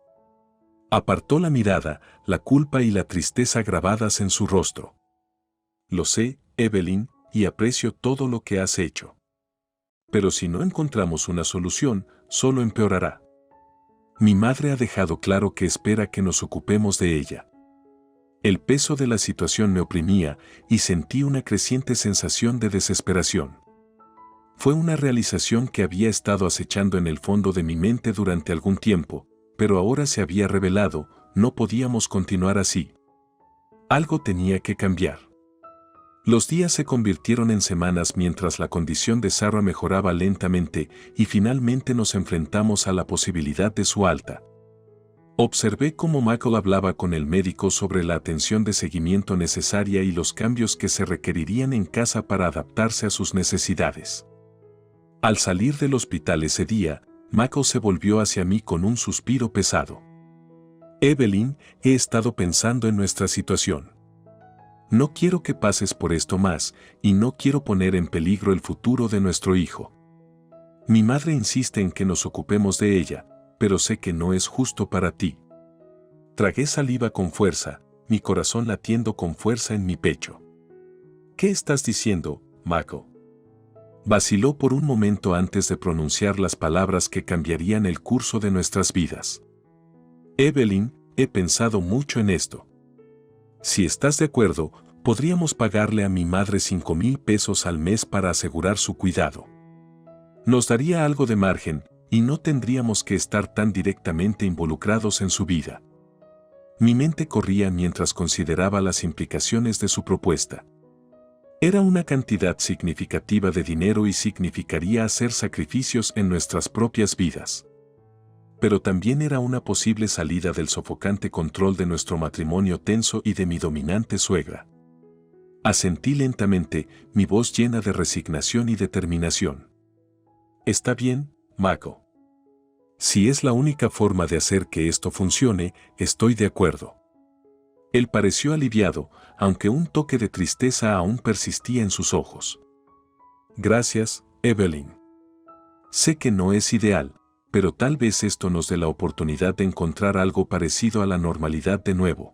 Apartó la mirada, la culpa y la tristeza grabadas en su rostro. Lo sé, Evelyn, y aprecio todo lo que has hecho. Pero si no encontramos una solución, solo empeorará. Mi madre ha dejado claro que espera que nos ocupemos de ella. El peso de la situación me oprimía y sentí una creciente sensación de desesperación. Fue una realización que había estado acechando en el fondo de mi mente durante algún tiempo, pero ahora se había revelado, no podíamos continuar así. Algo tenía que cambiar. Los días se convirtieron en semanas mientras la condición de Sarah mejoraba lentamente y finalmente nos enfrentamos a la posibilidad de su alta. Observé cómo Michael hablaba con el médico sobre la atención de seguimiento necesaria y los cambios que se requerirían en casa para adaptarse a sus necesidades. Al salir del hospital ese día, Michael se volvió hacia mí con un suspiro pesado. Evelyn, he estado pensando en nuestra situación. No quiero que pases por esto más, y no quiero poner en peligro el futuro de nuestro hijo. Mi madre insiste en que nos ocupemos de ella, pero sé que no es justo para ti. Tragué saliva con fuerza, mi corazón latiendo con fuerza en mi pecho. ¿Qué estás diciendo, Michael? Vaciló por un momento antes de pronunciar las palabras que cambiarían el curso de nuestras vidas. Evelyn, he pensado mucho en esto. Si estás de acuerdo, podríamos pagarle a mi madre 5,000 pesos al mes para asegurar su cuidado. Nos daría algo de margen y no tendríamos que estar tan directamente involucrados en su vida. Mi mente corría mientras consideraba las implicaciones de su propuesta. Era una cantidad significativa de dinero y significaría hacer sacrificios en nuestras propias vidas. Pero también era una posible salida del sofocante control de nuestro matrimonio tenso y de mi dominante suegra. Asentí lentamente, mi voz llena de resignación y determinación. Está bien, Michael. Si es la única forma de hacer que esto funcione, estoy de acuerdo. Él pareció aliviado, aunque un toque de tristeza aún persistía en sus ojos. Gracias, Evelyn. Sé que no es ideal, pero tal vez esto nos dé la oportunidad de encontrar algo parecido a la normalidad de nuevo.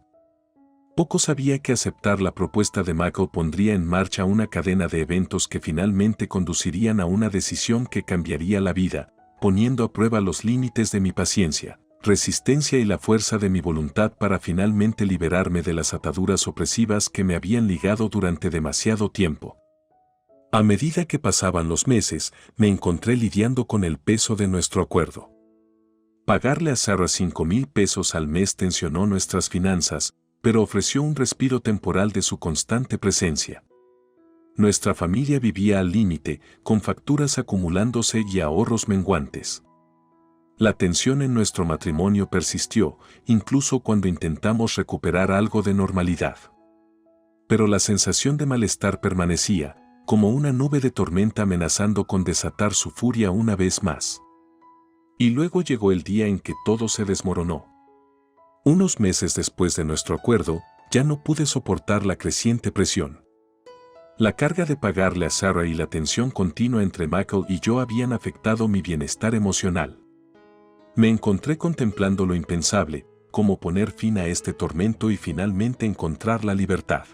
Poco sabía que aceptar la propuesta de Michael pondría en marcha una cadena de eventos que finalmente conducirían a una decisión que cambiaría la vida, poniendo a prueba los límites de mi paciencia, resistencia y la fuerza de mi voluntad para finalmente liberarme de las ataduras opresivas que me habían ligado durante demasiado tiempo. A medida que pasaban los meses, me encontré lidiando con el peso de nuestro acuerdo. Pagarle a Sarah 5,000 pesos al mes tensionó nuestras finanzas, pero ofreció un respiro temporal de su constante presencia. Nuestra familia vivía al límite, con facturas acumulándose y ahorros menguantes. La tensión en nuestro matrimonio persistió, incluso cuando intentamos recuperar algo de normalidad. Pero la sensación de malestar permanecía, como una nube de tormenta amenazando con desatar su furia una vez más. Y luego llegó el día en que todo se desmoronó. Unos meses después de nuestro acuerdo, ya no pude soportar la creciente presión. La carga de pagarle a Sarah y la tensión continua entre Michael y yo habían afectado mi bienestar emocional. Me encontré contemplando lo impensable, cómo poner fin a este tormento y finalmente encontrar la libertad.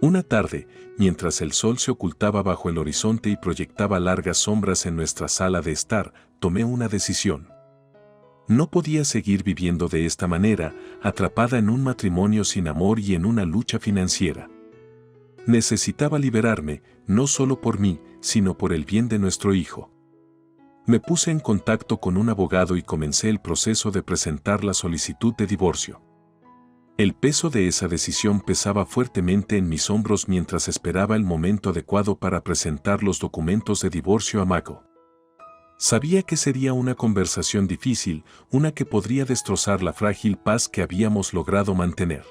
Una tarde, mientras el sol se ocultaba bajo el horizonte y proyectaba largas sombras en nuestra sala de estar, tomé una decisión. No podía seguir viviendo de esta manera, atrapada en un matrimonio sin amor y en una lucha financiera. Necesitaba liberarme, no solo por mí, sino por el bien de nuestro hijo. Me puse en contacto con un abogado y comencé el proceso de presentar la solicitud de divorcio. El peso de esa decisión pesaba fuertemente en mis hombros mientras esperaba el momento adecuado para presentar los documentos de divorcio a Michael. Sabía que sería una conversación difícil, una que podría destrozar la frágil paz que habíamos logrado mantener.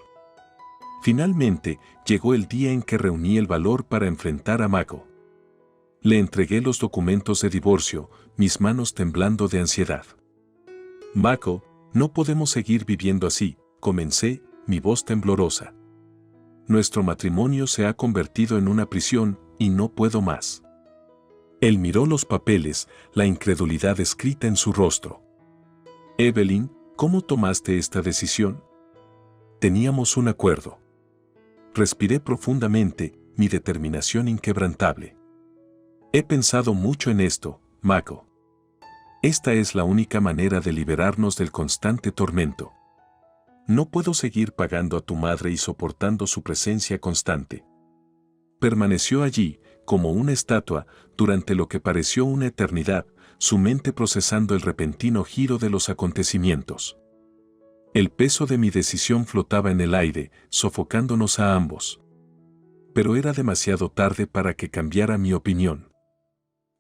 Finalmente, llegó el día en que reuní el valor para enfrentar a Michael. Le entregué los documentos de divorcio, mis manos temblando de ansiedad. Michael, no podemos seguir viviendo así, comencé, mi voz temblorosa. Nuestro matrimonio se ha convertido en una prisión y no puedo más. Él miró los papeles, la incredulidad escrita en su rostro. Evelyn, ¿cómo tomaste esta decisión? Teníamos un acuerdo. Respiré profundamente, mi determinación inquebrantable. He pensado mucho en esto, Mako. Esta es la única manera de liberarnos del constante tormento. No puedo seguir pagando a tu madre y soportando su presencia constante. Permaneció allí, como una estatua, durante lo que pareció una eternidad, su mente procesando el repentino giro de los acontecimientos. El peso de mi decisión flotaba en el aire, sofocándonos a ambos. Pero era demasiado tarde para que cambiara mi opinión.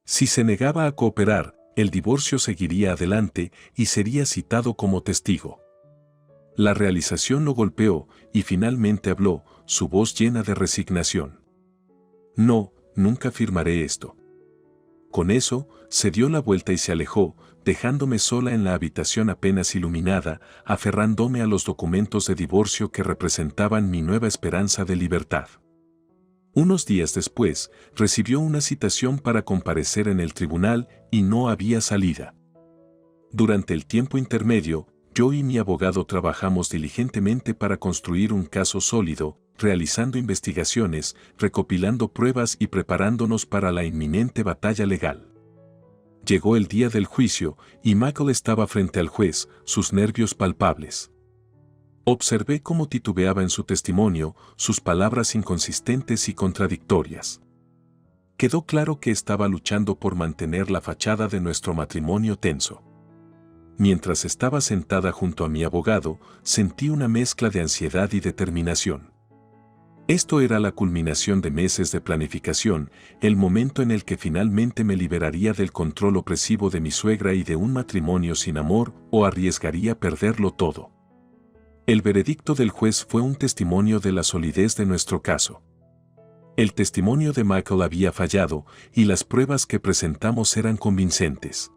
Si se negaba a cooperar, el divorcio seguiría adelante y sería citado como testigo. La realización lo golpeó y finalmente habló, su voz llena de resignación. No, nunca firmaré esto. Con eso, se dio la vuelta y se alejó, dejándome sola en la habitación apenas iluminada, aferrándome a los documentos de divorcio que representaban mi nueva esperanza de libertad. Unos días después, recibió una citación para comparecer en el tribunal y no había salida. Durante el tiempo intermedio, yo y mi abogado trabajamos diligentemente para construir un caso sólido, realizando investigaciones, recopilando pruebas y preparándonos para la inminente batalla legal. Llegó el día del juicio y Michael estaba frente al juez, sus nervios palpables. Observé cómo titubeaba en su testimonio, sus palabras inconsistentes y contradictorias. Quedó claro que estaba luchando por mantener la fachada de nuestro matrimonio tenso. Mientras estaba sentada junto a mi abogado, sentí una mezcla de ansiedad y determinación. Esto era la culminación de meses de planificación, el momento en el que finalmente me liberaría del control opresivo de mi suegra y de un matrimonio sin amor, o arriesgaría perderlo todo. El veredicto del juez fue un testimonio de la solidez de nuestro caso. El testimonio de Michael había fallado y las pruebas que presentamos eran convincentes.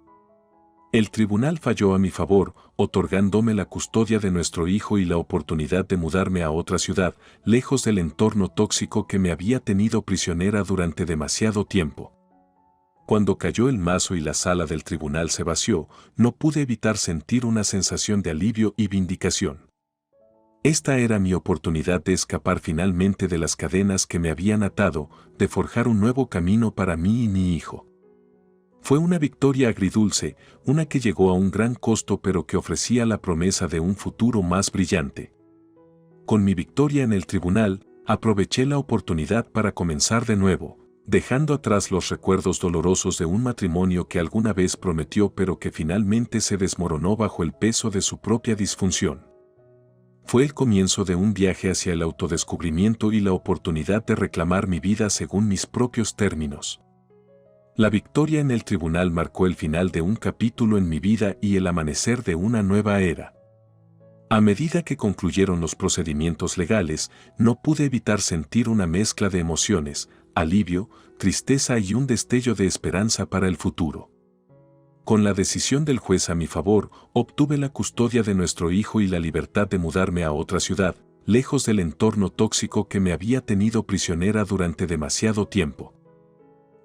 El tribunal falló a mi favor, otorgándome la custodia de nuestro hijo y la oportunidad de mudarme a otra ciudad, lejos del entorno tóxico que me había tenido prisionera durante demasiado tiempo. Cuando cayó el mazo y la sala del tribunal se vació, no pude evitar sentir una sensación de alivio y vindicación. Esta era mi oportunidad de escapar finalmente de las cadenas que me habían atado, de forjar un nuevo camino para mí y mi hijo. Fue una victoria agridulce, una que llegó a un gran costo pero que ofrecía la promesa de un futuro más brillante. Con mi victoria en el tribunal, aproveché la oportunidad para comenzar de nuevo, dejando atrás los recuerdos dolorosos de un matrimonio que alguna vez prometió pero que finalmente se desmoronó bajo el peso de su propia disfunción. Fue el comienzo de un viaje hacia el autodescubrimiento y la oportunidad de reclamar mi vida según mis propios términos. La victoria en el tribunal marcó el final de un capítulo en mi vida y el amanecer de una nueva era. A medida que concluyeron los procedimientos legales, no pude evitar sentir una mezcla de emociones, alivio, tristeza y un destello de esperanza para el futuro. Con la decisión del juez a mi favor, obtuve la custodia de nuestro hijo y la libertad de mudarme a otra ciudad, lejos del entorno tóxico que me había tenido prisionera durante demasiado tiempo.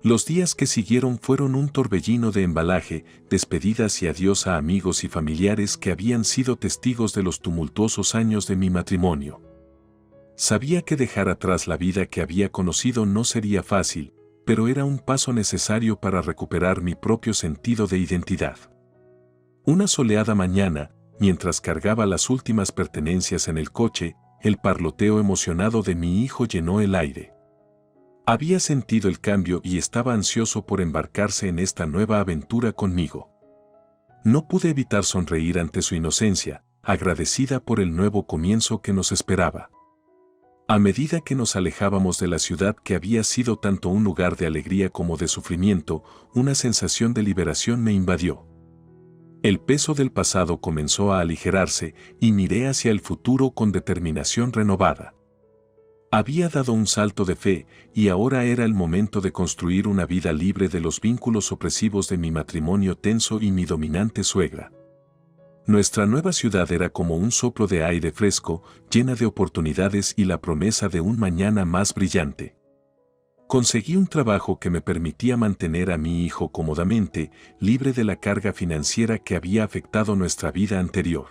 Los días que siguieron fueron un torbellino de embalaje, despedidas y adiós a amigos y familiares que habían sido testigos de los tumultuosos años de mi matrimonio. Sabía que dejar atrás la vida que había conocido no sería fácil, pero era un paso necesario para recuperar mi propio sentido de identidad. Una soleada mañana, mientras cargaba las últimas pertenencias en el coche, el parloteo emocionado de mi hijo llenó el aire. Había sentido el cambio y estaba ansioso por embarcarse en esta nueva aventura conmigo. No pude evitar sonreír ante su inocencia, agradecida por el nuevo comienzo que nos esperaba. A medida que nos alejábamos de la ciudad que había sido tanto un lugar de alegría como de sufrimiento, una sensación de liberación me invadió. El peso del pasado comenzó a aligerarse y miré hacia el futuro con determinación renovada. Había dado un salto de fe y ahora era el momento de construir una vida libre de los vínculos opresivos de mi matrimonio tenso y mi dominante suegra. Nuestra nueva ciudad era como un soplo de aire fresco, llena de oportunidades y la promesa de un mañana más brillante. Conseguí un trabajo que me permitía mantener a mi hijo cómodamente, libre de la carga financiera que había afectado nuestra vida anterior.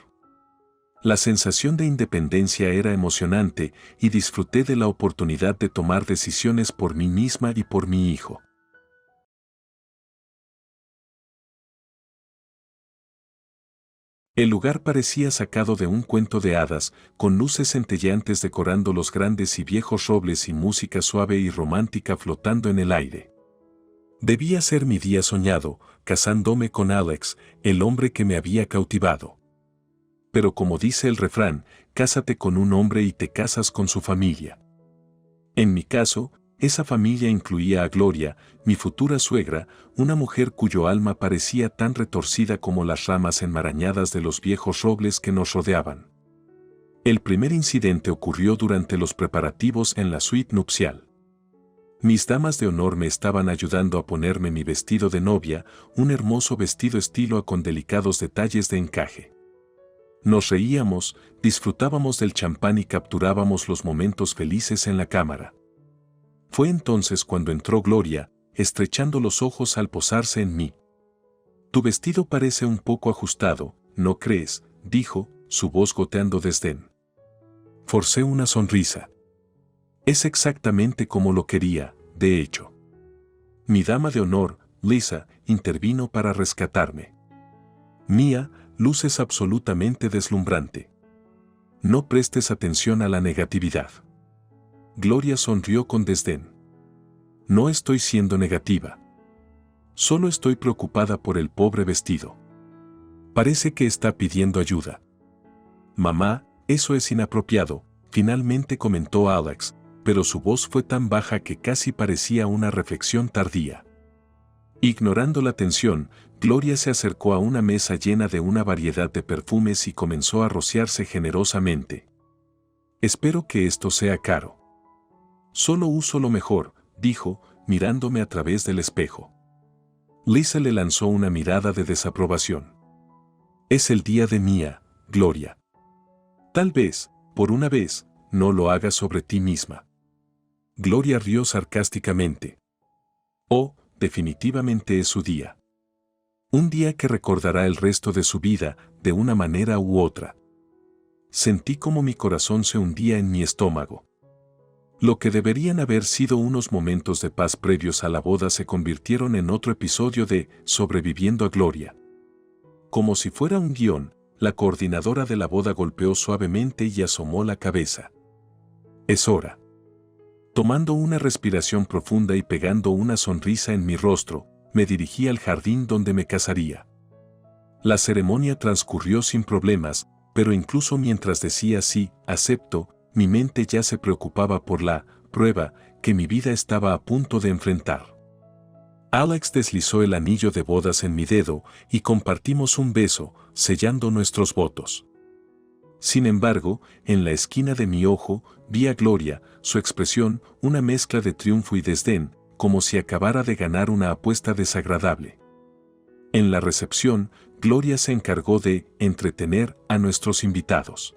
La sensación de independencia era emocionante y disfruté de la oportunidad de tomar decisiones por mí misma y por mi hijo. El lugar parecía sacado de un cuento de hadas, con luces centelleantes decorando los grandes y viejos robles y música suave y romántica flotando en el aire. Debía ser mi día soñado, casándome con Alex, el hombre que me había cautivado. Pero como dice el refrán, cásate con un hombre y te casas con su familia. En mi caso, esa familia incluía a Gloria, mi futura suegra, una mujer cuyo alma parecía tan retorcida como las ramas enmarañadas de los viejos robles que nos rodeaban. El primer incidente ocurrió durante los preparativos en la suite nupcial. Mis damas de honor me estaban ayudando a ponerme mi vestido de novia, un hermoso vestido estilo con delicados detalles de encaje. Nos reíamos, disfrutábamos del champán y capturábamos los momentos felices en la cámara. Fue entonces cuando entró Gloria, estrechando los ojos al posarse en mí. Tu vestido parece un poco ajustado, ¿no crees?, dijo, su voz goteando desdén. Forcé una sonrisa. Es exactamente como lo quería, de hecho. Mi dama de honor, Lisa, intervino para rescatarme. Mía, luces absolutamente deslumbrante. No prestes atención a la negatividad. Gloria sonrió con desdén. No estoy siendo negativa. Solo estoy preocupada por el pobre vestido. Parece que está pidiendo ayuda. Mamá, eso es inapropiado, finalmente comentó Alex, pero su voz fue tan baja que casi parecía una reflexión tardía. Ignorando la tensión, Gloria se acercó a una mesa llena de una variedad de perfumes y comenzó a rociarse generosamente. Espero que esto sea caro. Solo uso lo mejor, dijo, mirándome a través del espejo. Lisa le lanzó una mirada de desaprobación. Es el día de Mía, Gloria. Tal vez, por una vez, no lo hagas sobre ti misma. Gloria rió sarcásticamente. Oh, definitivamente es su día. Un día que recordará el resto de su vida, de una manera u otra. Sentí como mi corazón se hundía en mi estómago. Lo que deberían haber sido unos momentos de paz previos a la boda se convirtieron en otro episodio de Sobreviviendo a Gloria. Como si fuera un guión, la coordinadora de la boda golpeó suavemente y asomó la cabeza. Es hora. Tomando una respiración profunda y pegando una sonrisa en mi rostro, me dirigí al jardín donde me casaría. La ceremonia transcurrió sin problemas, pero incluso mientras decía sí, acepto, mi mente ya se preocupaba por la prueba que mi vida estaba a punto de enfrentar. Alex deslizó el anillo de bodas en mi dedo y compartimos un beso, sellando nuestros votos. Sin embargo, en la esquina de mi ojo, vi a Gloria, su expresión, una mezcla de triunfo y desdén, como si acabara de ganar una apuesta desagradable. En la recepción, Gloria se encargó de entretener a nuestros invitados.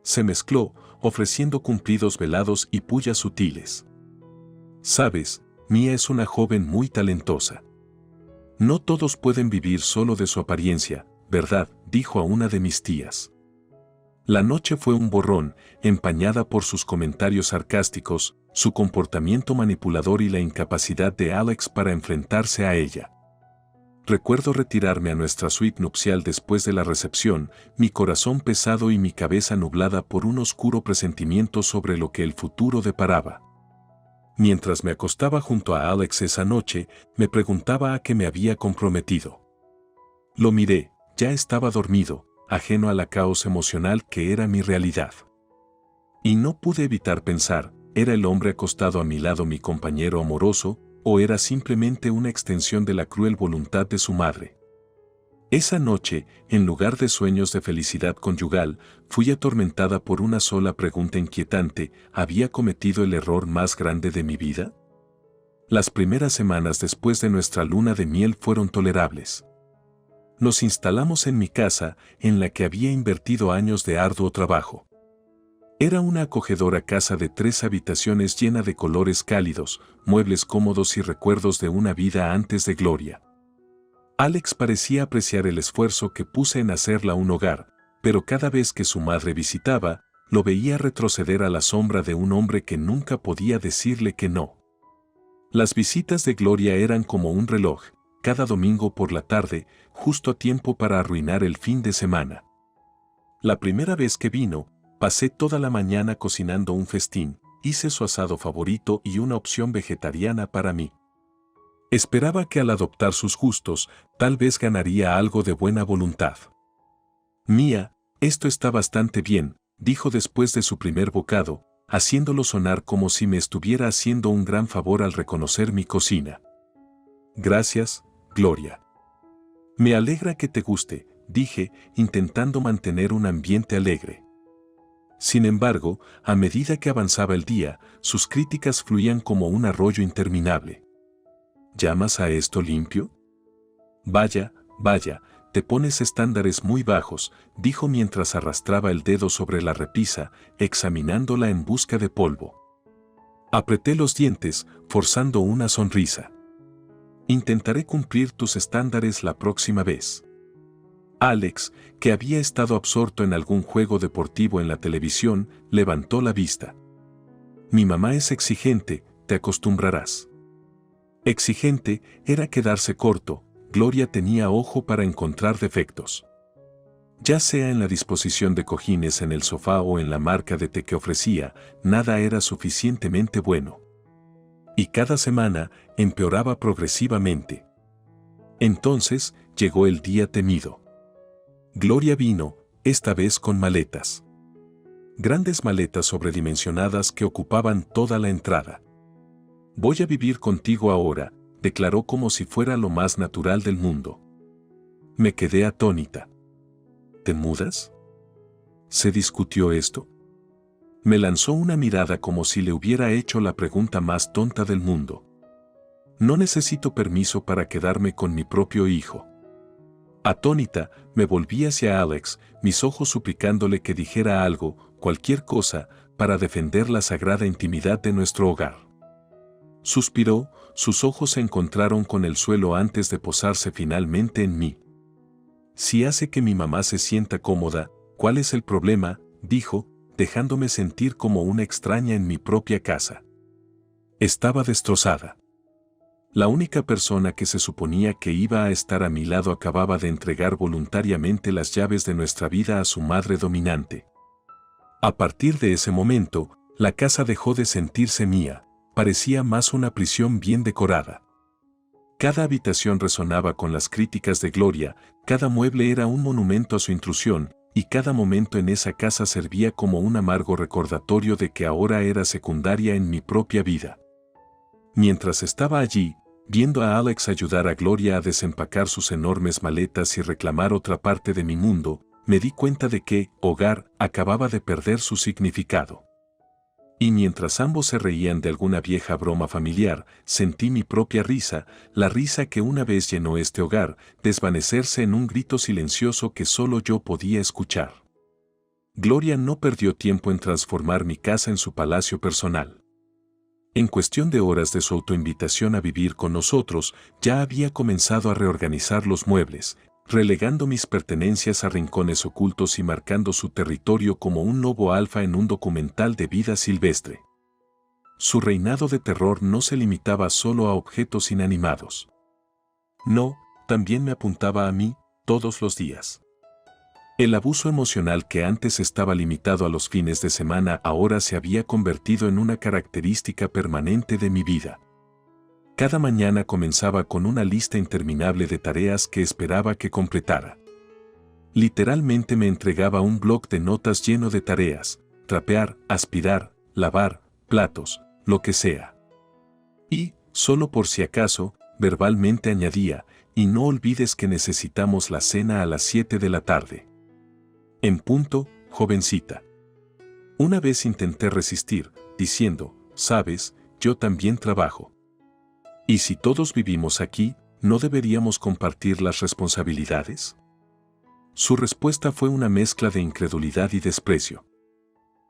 Se mezcló, ofreciendo cumplidos velados y pullas sutiles. Sabes, Mía es una joven muy talentosa. No todos pueden vivir solo de su apariencia, ¿verdad?, dijo a una de mis tías. La noche fue un borrón, empañada por sus comentarios sarcásticos, su comportamiento manipulador y la incapacidad de Alex para enfrentarse a ella. Recuerdo retirarme a nuestra suite nupcial después de la recepción, mi corazón pesado y mi cabeza nublada por un oscuro presentimiento sobre lo que el futuro deparaba. Mientras me acostaba junto a Alex esa noche, me preguntaba a qué me había comprometido. Lo miré, ya estaba dormido, ajeno a la caos emocional que era mi realidad. Y no pude evitar pensar, ¿era el hombre acostado a mi lado mi compañero amoroso, o era simplemente una extensión de la cruel voluntad de su madre? Esa noche, en lugar de sueños de felicidad conyugal, fui atormentada por una sola pregunta inquietante: ¿había cometido el error más grande de mi vida? Las primeras semanas después de nuestra luna de miel fueron tolerables. Nos instalamos en mi casa, en la que había invertido años de arduo trabajo. Era una acogedora casa de 3 habitaciones llena de colores cálidos, muebles cómodos y recuerdos de una vida antes de Gloria. Alex parecía apreciar el esfuerzo que puse en hacerla un hogar, pero cada vez que su madre visitaba, lo veía retroceder a la sombra de un hombre que nunca podía decirle que no. Las visitas de Gloria eran como un reloj, cada domingo por la tarde, justo a tiempo para arruinar el fin de semana. La primera vez que vino, pasé toda la mañana cocinando un festín, hice su asado favorito y una opción vegetariana para mí. Esperaba que al adoptar sus gustos, tal vez ganaría algo de buena voluntad. Mía, esto está bastante bien, dijo después de su primer bocado, haciéndolo sonar como si me estuviera haciendo un gran favor al reconocer mi cocina. Gracias, Gloria. Me alegra que te guste, dije, intentando mantener un ambiente alegre. Sin embargo, a medida que avanzaba el día, sus críticas fluían como un arroyo interminable. ¿Llamas a esto limpio? Vaya, vaya, te pones estándares muy bajos, dijo mientras arrastraba el dedo sobre la repisa, examinándola en busca de polvo. Apreté los dientes, forzando una sonrisa. Intentaré cumplir tus estándares la próxima vez. Alex, que había estado absorto en algún juego deportivo en la televisión, levantó la vista. Mi mamá es exigente, te acostumbrarás. Exigente era quedarse corto, Gloria tenía ojo para encontrar defectos. Ya sea en la disposición de cojines en el sofá o en la marca de té que ofrecía, nada era suficientemente bueno. Y cada semana empeoraba progresivamente. Entonces llegó el día temido. Gloria vino, esta vez con maletas. Grandes maletas sobredimensionadas que ocupaban toda la entrada. Voy a vivir contigo ahora, declaró como si fuera lo más natural del mundo. Me quedé atónita. ¿Te mudas? ¿Se discutió esto? Me lanzó una mirada como si le hubiera hecho la pregunta más tonta del mundo. No necesito permiso para quedarme con mi propio hijo. Atónita, me volví hacia Alex, mis ojos suplicándole que dijera algo, cualquier cosa, para defender la sagrada intimidad de nuestro hogar. Suspiró, sus ojos se encontraron con el suelo antes de posarse finalmente en mí. Si hace que mi mamá se sienta cómoda, ¿cuál es el problema?, dijo, dejándome sentir como una extraña en mi propia casa. Estaba destrozada. La única persona que se suponía que iba a estar a mi lado acababa de entregar voluntariamente las llaves de nuestra vida a su madre dominante. A partir de ese momento, la casa dejó de sentirse mía, parecía más una prisión bien decorada. Cada habitación resonaba con las críticas de Gloria, cada mueble era un monumento a su intrusión, y cada momento en esa casa servía como un amargo recordatorio de que ahora era secundaria en mi propia vida. Mientras estaba allí, viendo a Alex ayudar a Gloria a desempacar sus enormes maletas y reclamar otra parte de mi mundo, me di cuenta de que, hogar, acababa de perder su significado. Y mientras ambos se reían de alguna vieja broma familiar, sentí mi propia risa, la risa que una vez llenó este hogar, desvanecerse en un grito silencioso que solo yo podía escuchar. Gloria no perdió tiempo en transformar mi casa en su palacio personal. En cuestión de horas de su autoinvitación a vivir con nosotros, ya había comenzado a reorganizar los muebles, relegando mis pertenencias a rincones ocultos y marcando su territorio como un lobo alfa en un documental de vida silvestre. Su reinado de terror no se limitaba solo a objetos inanimados. No, también me apuntaba a mí, todos los días. El abuso emocional que antes estaba limitado a los fines de semana ahora se había convertido en una característica permanente de mi vida. Cada mañana comenzaba con una lista interminable de tareas que esperaba que completara. Literalmente me entregaba un bloc de notas lleno de tareas, trapear, aspirar, lavar, platos, lo que sea. Y, solo por si acaso, verbalmente añadía, y no olvides que necesitamos la cena a las 7 de la tarde. En punto, jovencita. Una vez intenté resistir, diciendo, sabes, yo también trabajo. Y si todos vivimos aquí, ¿no deberíamos compartir las responsabilidades? Su respuesta fue una mezcla de incredulidad y desprecio.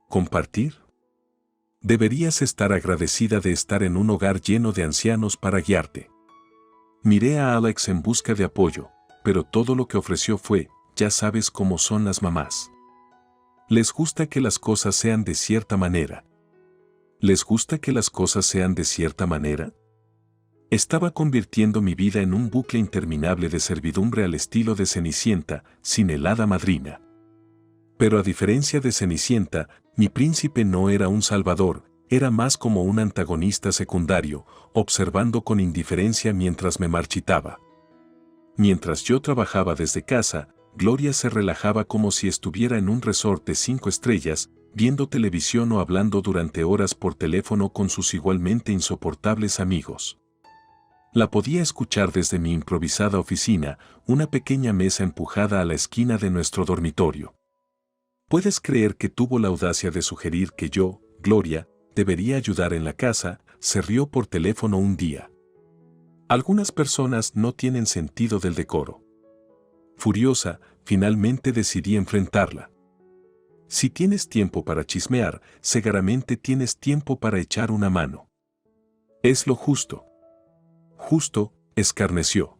¿Compartir? Deberías estar agradecida de estar en un hogar lleno de ancianos para guiarte. Miré a Alex en busca de apoyo, pero todo lo que ofreció fue, ya sabes cómo son las mamás. Les gusta que las cosas sean de cierta manera. ¿Les gusta que las cosas sean de cierta manera? Estaba convirtiendo mi vida en un bucle interminable de servidumbre al estilo de Cenicienta, sin el hada madrina. Pero a diferencia de Cenicienta, mi príncipe no era un salvador, era más como un antagonista secundario, observando con indiferencia mientras me marchitaba. Mientras yo trabajaba desde casa, Gloria se relajaba como si estuviera en un resort de 5 estrellas, viendo televisión o hablando durante horas por teléfono con sus igualmente insoportables amigos. La podía escuchar desde mi improvisada oficina, una pequeña mesa empujada a la esquina de nuestro dormitorio. ¿Puedes creer que tuvo la audacia de sugerir que yo, Gloria, debería ayudar en la casa? Se rió por teléfono un día. Algunas personas no tienen sentido del decoro. Furiosa, finalmente decidí enfrentarla. Si tienes tiempo para chismear, seguramente tienes tiempo para echar una mano. Es lo justo. Justo, escarneció.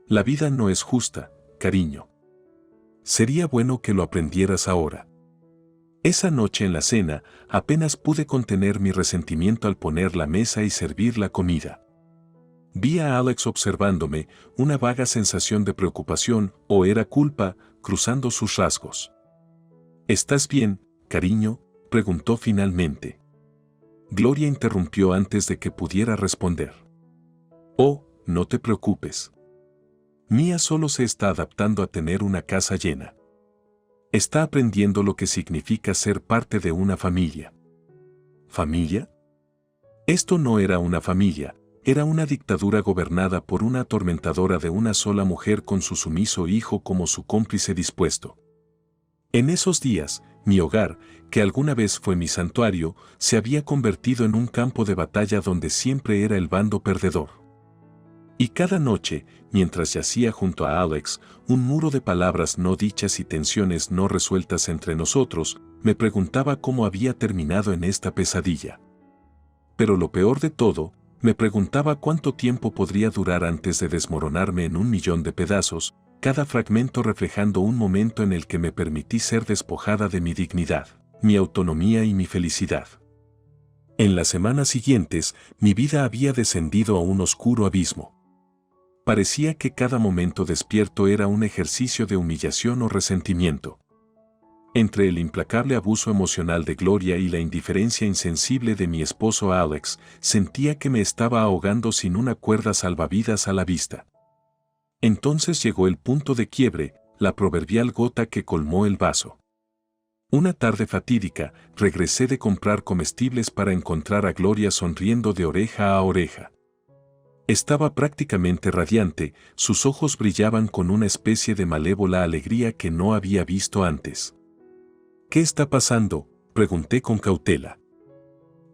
La vida no es justa, cariño. Sería bueno que lo aprendieras ahora. Esa noche en la cena, apenas pude contener mi resentimiento al poner la mesa y servir la comida. Vi a Alex observándome, una vaga sensación de preocupación, o era culpa, cruzando sus rasgos. ¿Estás bien, cariño?, preguntó finalmente. Gloria interrumpió antes de que pudiera responder. Oh, no te preocupes. Mía solo se está adaptando a tener una casa llena. Está aprendiendo lo que significa ser parte de una familia. ¿Familia? Esto no era una familia, era una dictadura gobernada por una atormentadora de una sola mujer con su sumiso hijo como su cómplice dispuesto. En esos días, mi hogar, que alguna vez fue mi santuario, se había convertido en un campo de batalla donde siempre era el bando perdedor. Y cada noche, mientras yacía junto a Alex, un muro de palabras no dichas y tensiones no resueltas entre nosotros, me preguntaba cómo había terminado en esta pesadilla. Pero lo peor de todo, me preguntaba cuánto tiempo podría durar antes de desmoronarme en 1.000.000 de pedazos, cada fragmento reflejando un momento en el que me permití ser despojada de mi dignidad, mi autonomía y mi felicidad. En las semanas siguientes, mi vida había descendido a un oscuro abismo. Parecía que cada momento despierto era un ejercicio de humillación o resentimiento. Entre el implacable abuso emocional de Gloria y la indiferencia insensible de mi esposo Alex, sentía que me estaba ahogando sin una cuerda salvavidas a la vista. Entonces llegó el punto de quiebre, la proverbial gota que colmó el vaso. Una tarde fatídica, regresé de comprar comestibles para encontrar a Gloria sonriendo de oreja a oreja. Estaba prácticamente radiante, sus ojos brillaban con una especie de malévola alegría que no había visto antes. ¿Qué está pasando?, pregunté con cautela.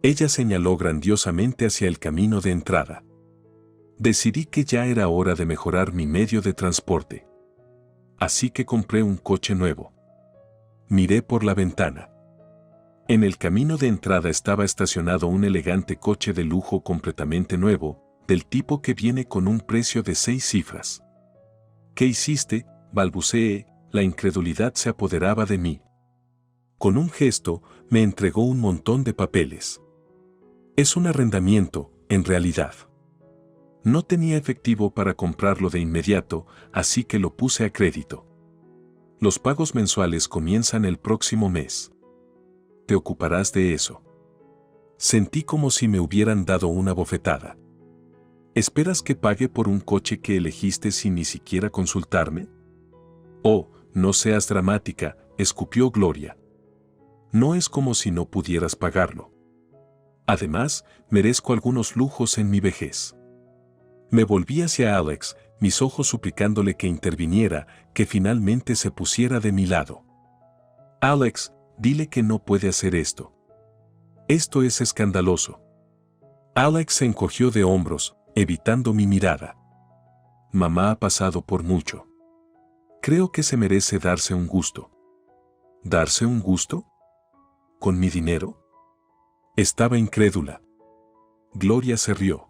Ella señaló grandiosamente hacia el camino de entrada. Decidí que ya era hora de mejorar mi medio de transporte. Así que compré un coche nuevo. Miré por la ventana. En el camino de entrada estaba estacionado un elegante coche de lujo completamente nuevo, del tipo que viene con un precio de 6 cifras. ¿Qué hiciste?, balbuceé, la incredulidad se apoderaba de mí. Con un gesto, me entregó un montón de papeles. Es un arrendamiento, en realidad. No tenía efectivo para comprarlo de inmediato, así que lo puse a crédito. Los pagos mensuales comienzan el próximo mes. ¿Te ocuparás de eso? Sentí como si me hubieran dado una bofetada. ¿Esperas que pague por un coche que elegiste sin ni siquiera consultarme? Oh, no seas dramática, escupió Gloria. No es como si no pudieras pagarlo. Además, merezco algunos lujos en mi vejez. Me volví hacia Alex, mis ojos suplicándole que interviniera, que finalmente se pusiera de mi lado. Alex, dile que no puede hacer esto. Esto es escandaloso. Alex se encogió de hombros, evitando mi mirada. Mamá ha pasado por mucho. Creo que se merece darse un gusto. ¿Darse un gusto? ¿Con mi dinero? Estaba incrédula. Gloria se rió.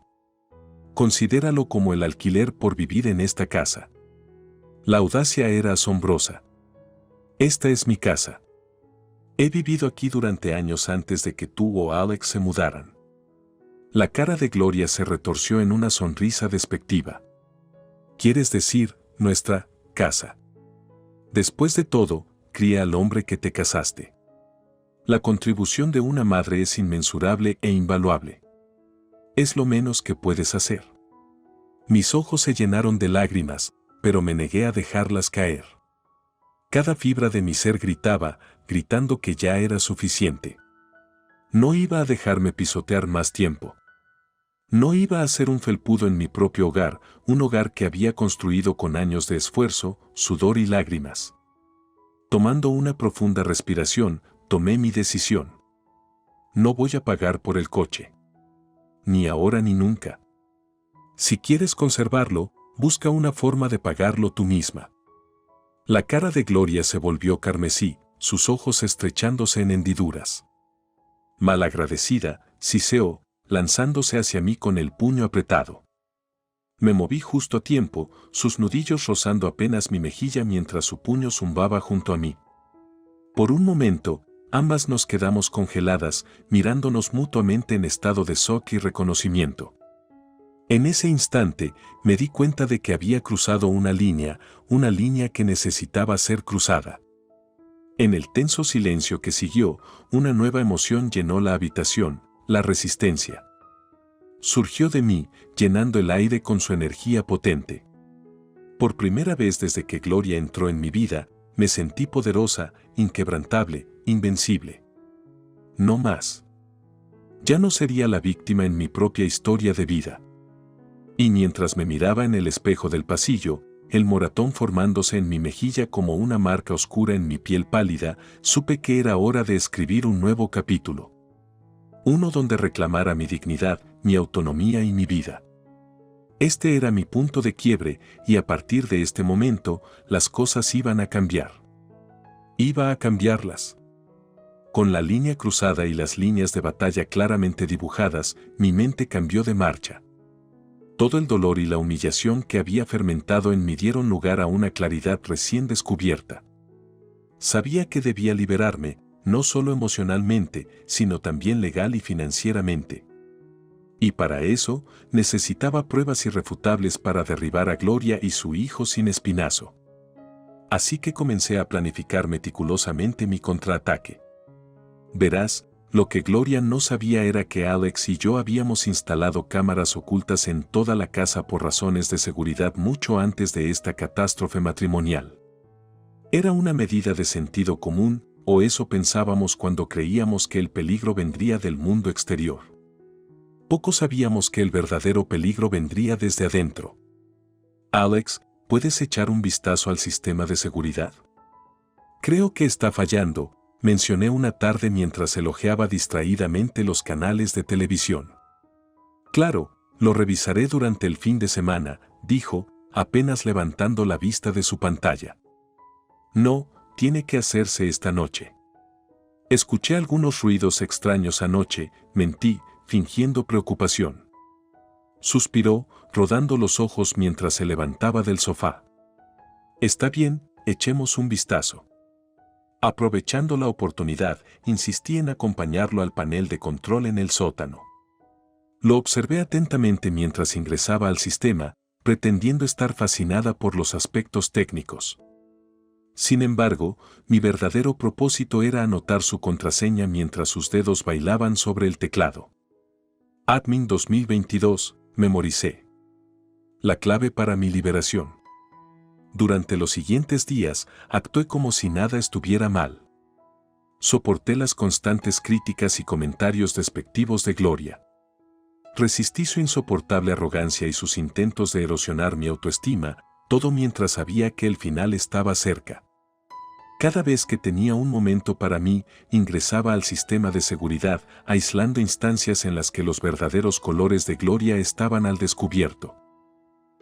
Considéralo como el alquiler por vivir en esta casa. La audacia era asombrosa. Esta es mi casa. He vivido aquí durante años antes de que tú o Alex se mudaran. La cara de Gloria se retorció en una sonrisa despectiva. ¿Quieres decir, nuestra casa? Después de todo, cría al hombre que te casaste. La contribución de una madre es inmensurable e invaluable. Es lo menos que puedes hacer. Mis ojos se llenaron de lágrimas, pero me negué a dejarlas caer. Cada fibra de mi ser gritaba, gritando que ya era suficiente. No iba a dejarme pisotear más tiempo. No iba a ser un felpudo en mi propio hogar, un hogar que había construido con años de esfuerzo, sudor y lágrimas. Tomando una profunda respiración, tomé mi decisión. No voy a pagar por el coche. Ni ahora ni nunca. Si quieres conservarlo, busca una forma de pagarlo tú misma. La cara de Gloria se volvió carmesí, sus ojos estrechándose en hendiduras. Malagradecida, siseó, lanzándose hacia mí con el puño apretado. Me moví justo a tiempo, sus nudillos rozando apenas mi mejilla mientras su puño zumbaba junto a mí. Por un momento, ambas nos quedamos congeladas, mirándonos mutuamente en estado de shock y reconocimiento. En ese instante, me di cuenta de que había cruzado una línea que necesitaba ser cruzada. En el tenso silencio que siguió, una nueva emoción llenó la habitación, la resistencia. Surgió de mí, llenando el aire con su energía potente. Por primera vez desde que Gloria entró en mi vida, me sentí poderosa, inquebrantable, invencible. No más. Ya no sería la víctima en mi propia historia de vida. Y mientras me miraba en el espejo del pasillo, el moratón formándose en mi mejilla como una marca oscura en mi piel pálida, supe que era hora de escribir un nuevo capítulo. Uno donde reclamara mi dignidad, mi autonomía y mi vida. Este era mi punto de quiebre y a partir de este momento, las cosas iban a cambiar. Iba a cambiarlas. Con la línea cruzada y las líneas de batalla claramente dibujadas, mi mente cambió de marcha. Todo el dolor y la humillación que había fermentado en mí dieron lugar a una claridad recién descubierta. Sabía que debía liberarme, no solo emocionalmente, sino también legal y financieramente. Y para eso, necesitaba pruebas irrefutables para derribar a Gloria y su hijo sin espinazo. Así que comencé a planificar meticulosamente mi contraataque. Verás, lo que Gloria no sabía era que Alex y yo habíamos instalado cámaras ocultas en toda la casa por razones de seguridad mucho antes de esta catástrofe matrimonial. Era una medida de sentido común, o eso pensábamos cuando creíamos que el peligro vendría del mundo exterior. Poco sabíamos que el verdadero peligro vendría desde adentro. Alex, ¿puedes echar un vistazo al sistema de seguridad? Creo que está fallando, mencioné una tarde mientras elogiaba distraídamente los canales de televisión. Claro, lo revisaré durante el fin de semana, dijo, apenas levantando la vista de su pantalla. No, tiene que hacerse esta noche. Escuché algunos ruidos extraños anoche, mentí, fingiendo preocupación. Suspiró, rodando los ojos mientras se levantaba del sofá. Está bien, echemos un vistazo. Aprovechando la oportunidad, insistí en acompañarlo al panel de control en el sótano. Lo observé atentamente mientras ingresaba al sistema, pretendiendo estar fascinada por los aspectos técnicos. Sin embargo, mi verdadero propósito era anotar su contraseña mientras sus dedos bailaban sobre el teclado. Admin 2022, memoricé. La clave para mi liberación. Durante los siguientes días, actué como si nada estuviera mal. Soporté las constantes críticas y comentarios despectivos de Gloria. Resistí su insoportable arrogancia y sus intentos de erosionar mi autoestima, todo mientras sabía que el final estaba cerca. Cada vez que tenía un momento para mí, ingresaba al sistema de seguridad, aislando instancias en las que los verdaderos colores de Gloria estaban al descubierto.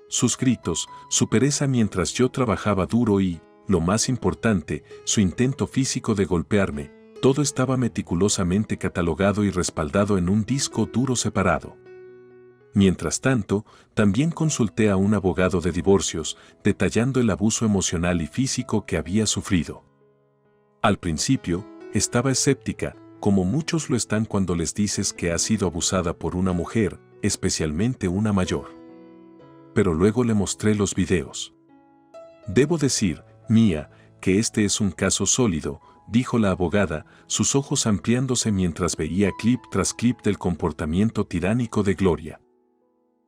sus gritos, su pereza mientras yo trabajaba duro y, lo más importante, su intento físico de golpearme, todo estaba meticulosamente catalogado y respaldado en un disco duro separado. Mientras tanto, también consulté a un abogado de divorcios, detallando el abuso emocional y físico que había sufrido. Al principio, estaba escéptica, como muchos lo están cuando les dices que ha sido abusada por una mujer, especialmente una mayor. Pero luego le mostré los videos. Debo decir, Mía, que este es un caso sólido, dijo la abogada, sus ojos ampliándose mientras veía clip tras clip del comportamiento tiránico de Gloria.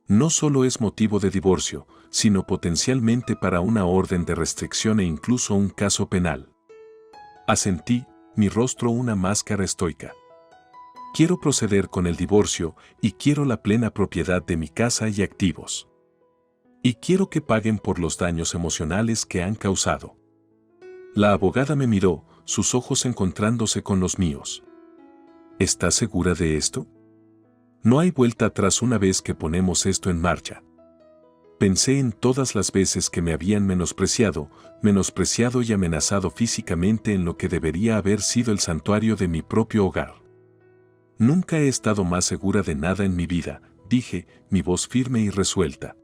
No solo es motivo de divorcio, sino potencialmente para una orden de restricción e incluso un caso penal. Asentí, mi rostro una máscara estoica. Quiero proceder con el divorcio y quiero la plena propiedad de mi casa y activos. Y quiero que paguen por los daños emocionales que han causado. La abogada me miró, sus ojos encontrándose con los míos. ¿Estás segura de esto? No hay vuelta atrás una vez que ponemos esto en marcha. Pensé en todas las veces que me habían menospreciado y amenazado físicamente en lo que debería haber sido el santuario de mi propio hogar. Nunca he estado más segura de nada en mi vida, dije, mi voz firme y resuelta.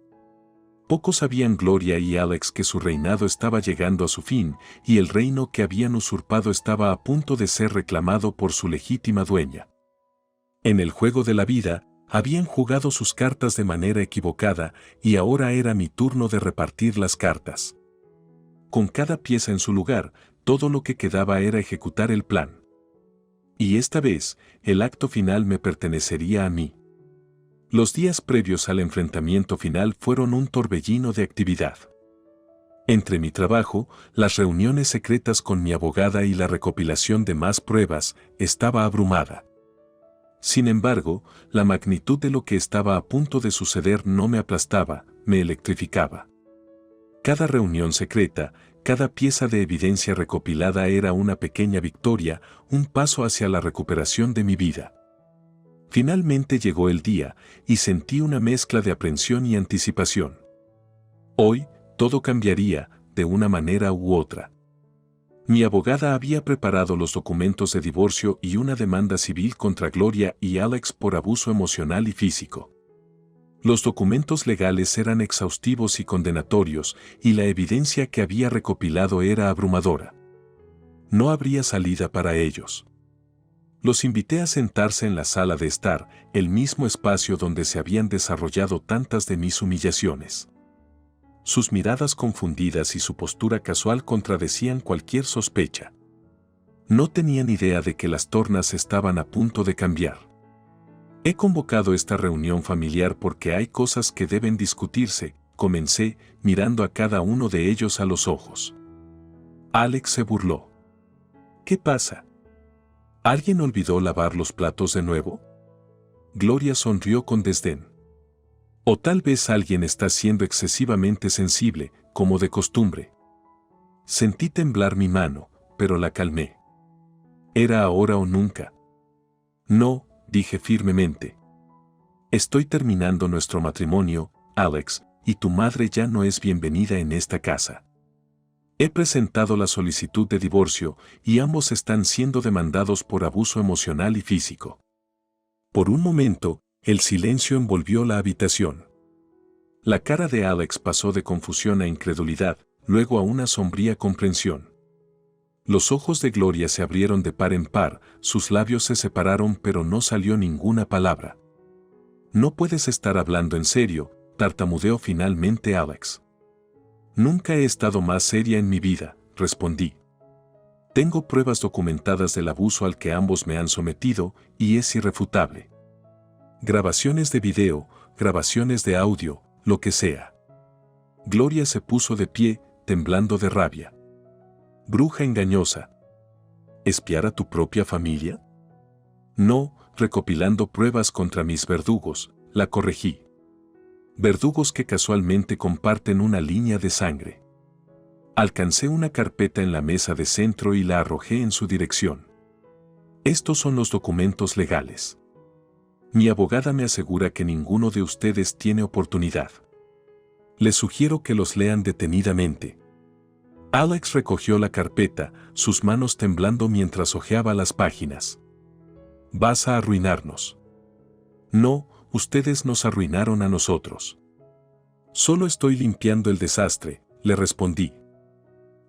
Pocos sabían Gloria y Alex que su reinado estaba llegando a su fin y el reino que habían usurpado estaba a punto de ser reclamado por su legítima dueña. En el juego de la vida, habían jugado sus cartas de manera equivocada y ahora era mi turno de repartir las cartas. Con cada pieza en su lugar, todo lo que quedaba era ejecutar el plan. Y esta vez, el acto final me pertenecería a mí. Los días previos al enfrentamiento final fueron un torbellino de actividad. Entre mi trabajo, las reuniones secretas con mi abogada y la recopilación de más pruebas, estaba abrumada. Sin embargo, la magnitud de lo que estaba a punto de suceder no me aplastaba, me electrificaba. Cada reunión secreta, cada pieza de evidencia recopilada era una pequeña victoria, un paso hacia la recuperación de mi vida. Finalmente llegó el día, y sentí una mezcla de aprensión y anticipación. Hoy, todo cambiaría, de una manera u otra. Mi abogada había preparado los documentos de divorcio y una demanda civil contra Gloria y Alex por abuso emocional y físico. Los documentos legales eran exhaustivos y condenatorios, y la evidencia que había recopilado era abrumadora. No habría salida para ellos. Los invité a sentarse en la sala de estar, el mismo espacio donde se habían desarrollado tantas de mis humillaciones. Sus miradas confundidas y su postura casual contradecían cualquier sospecha. No tenían idea de que las tornas estaban a punto de cambiar. He convocado esta reunión familiar porque hay cosas que deben discutirse, comencé, mirando a cada uno de ellos a los ojos. Alex se burló. ¿Qué pasa? ¿Alguien olvidó lavar los platos de nuevo? Gloria sonrió con desdén. O tal vez alguien está siendo excesivamente sensible, como de costumbre. Sentí temblar mi mano, pero la calmé. ¿Era ahora o nunca? No, dije firmemente. Estoy terminando nuestro matrimonio, Alex, y tu madre ya no es bienvenida en esta casa. He presentado la solicitud de divorcio y ambos están siendo demandados por abuso emocional y físico. Por un momento, el silencio envolvió la habitación. La cara de Alex pasó de confusión a incredulidad, luego a una sombría comprensión. Los ojos de Gloria se abrieron de par en par, sus labios se separaron pero no salió ninguna palabra. No puedes estar hablando en serio, tartamudeó finalmente Alex. Nunca he estado más seria en mi vida, respondí. Tengo pruebas documentadas del abuso al que ambos me han sometido, y es irrefutable. Grabaciones de video, grabaciones de audio, lo que sea. Gloria se puso de pie, temblando de rabia. Bruja engañosa. ¿Espiar a tu propia familia? No, recopilando pruebas contra mis verdugos, la corregí. Verdugos que casualmente comparten una línea de sangre. Alcancé una carpeta en la mesa de centro y la arrojé en su dirección. Estos son los documentos legales. Mi abogada me asegura que ninguno de ustedes tiene oportunidad. Les sugiero que los lean detenidamente. Alex recogió la carpeta, sus manos temblando mientras hojeaba las páginas. Vas a arruinarnos. No, ustedes nos arruinaron a nosotros. Solo estoy limpiando el desastre, le respondí.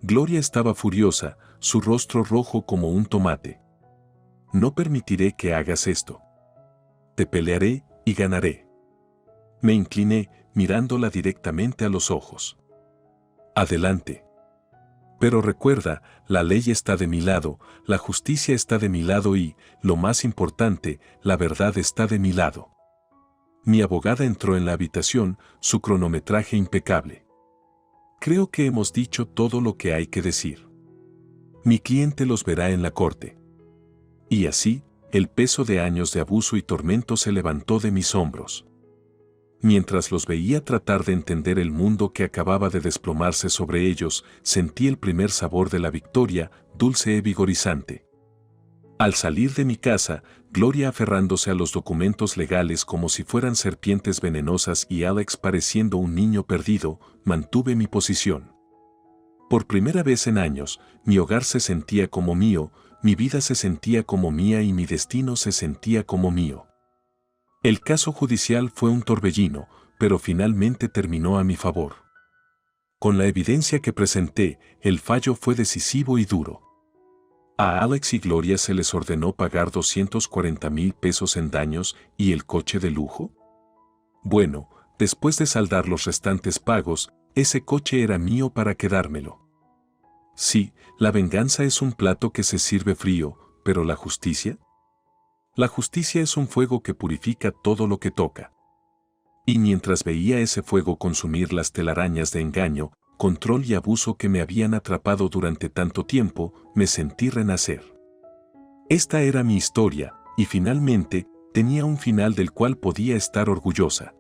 Gloria estaba furiosa, su rostro rojo como un tomate. No permitiré que hagas esto. Te pelearé y ganaré. Me incliné, mirándola directamente a los ojos. Adelante. Pero recuerda, la ley está de mi lado, la justicia está de mi lado y, lo más importante, la verdad está de mi lado. Mi abogada entró en la habitación, su cronometraje impecable. Creo que hemos dicho todo lo que hay que decir. Mi cliente los verá en la corte. Y así, el peso de años de abuso y tormento se levantó de mis hombros. Mientras los veía tratar de entender el mundo que acababa de desplomarse sobre ellos, sentí el primer sabor de la victoria, dulce y vigorizante. Al salir de mi casa, Gloria aferrándose a los documentos legales como si fueran serpientes venenosas y Alex pareciendo un niño perdido, mantuve mi posición. Por primera vez en años, mi hogar se sentía como mío, mi vida se sentía como mía y mi destino se sentía como mío. El caso judicial fue un torbellino, pero finalmente terminó a mi favor. Con la evidencia que presenté, el fallo fue decisivo y duro. A Alex y Gloria se les ordenó pagar 240,000 pesos en daños y el coche de lujo. Bueno, después de saldar los restantes pagos, ese coche era mío para quedármelo. Sí, la venganza es un plato que se sirve frío, pero ¿la justicia? La justicia es un fuego que purifica todo lo que toca. Y mientras veía ese fuego consumir las telarañas de engaño, control y abuso que me habían atrapado durante tanto tiempo, me sentí renacer. Esta era mi historia, y finalmente, tenía un final del cual podía estar orgullosa.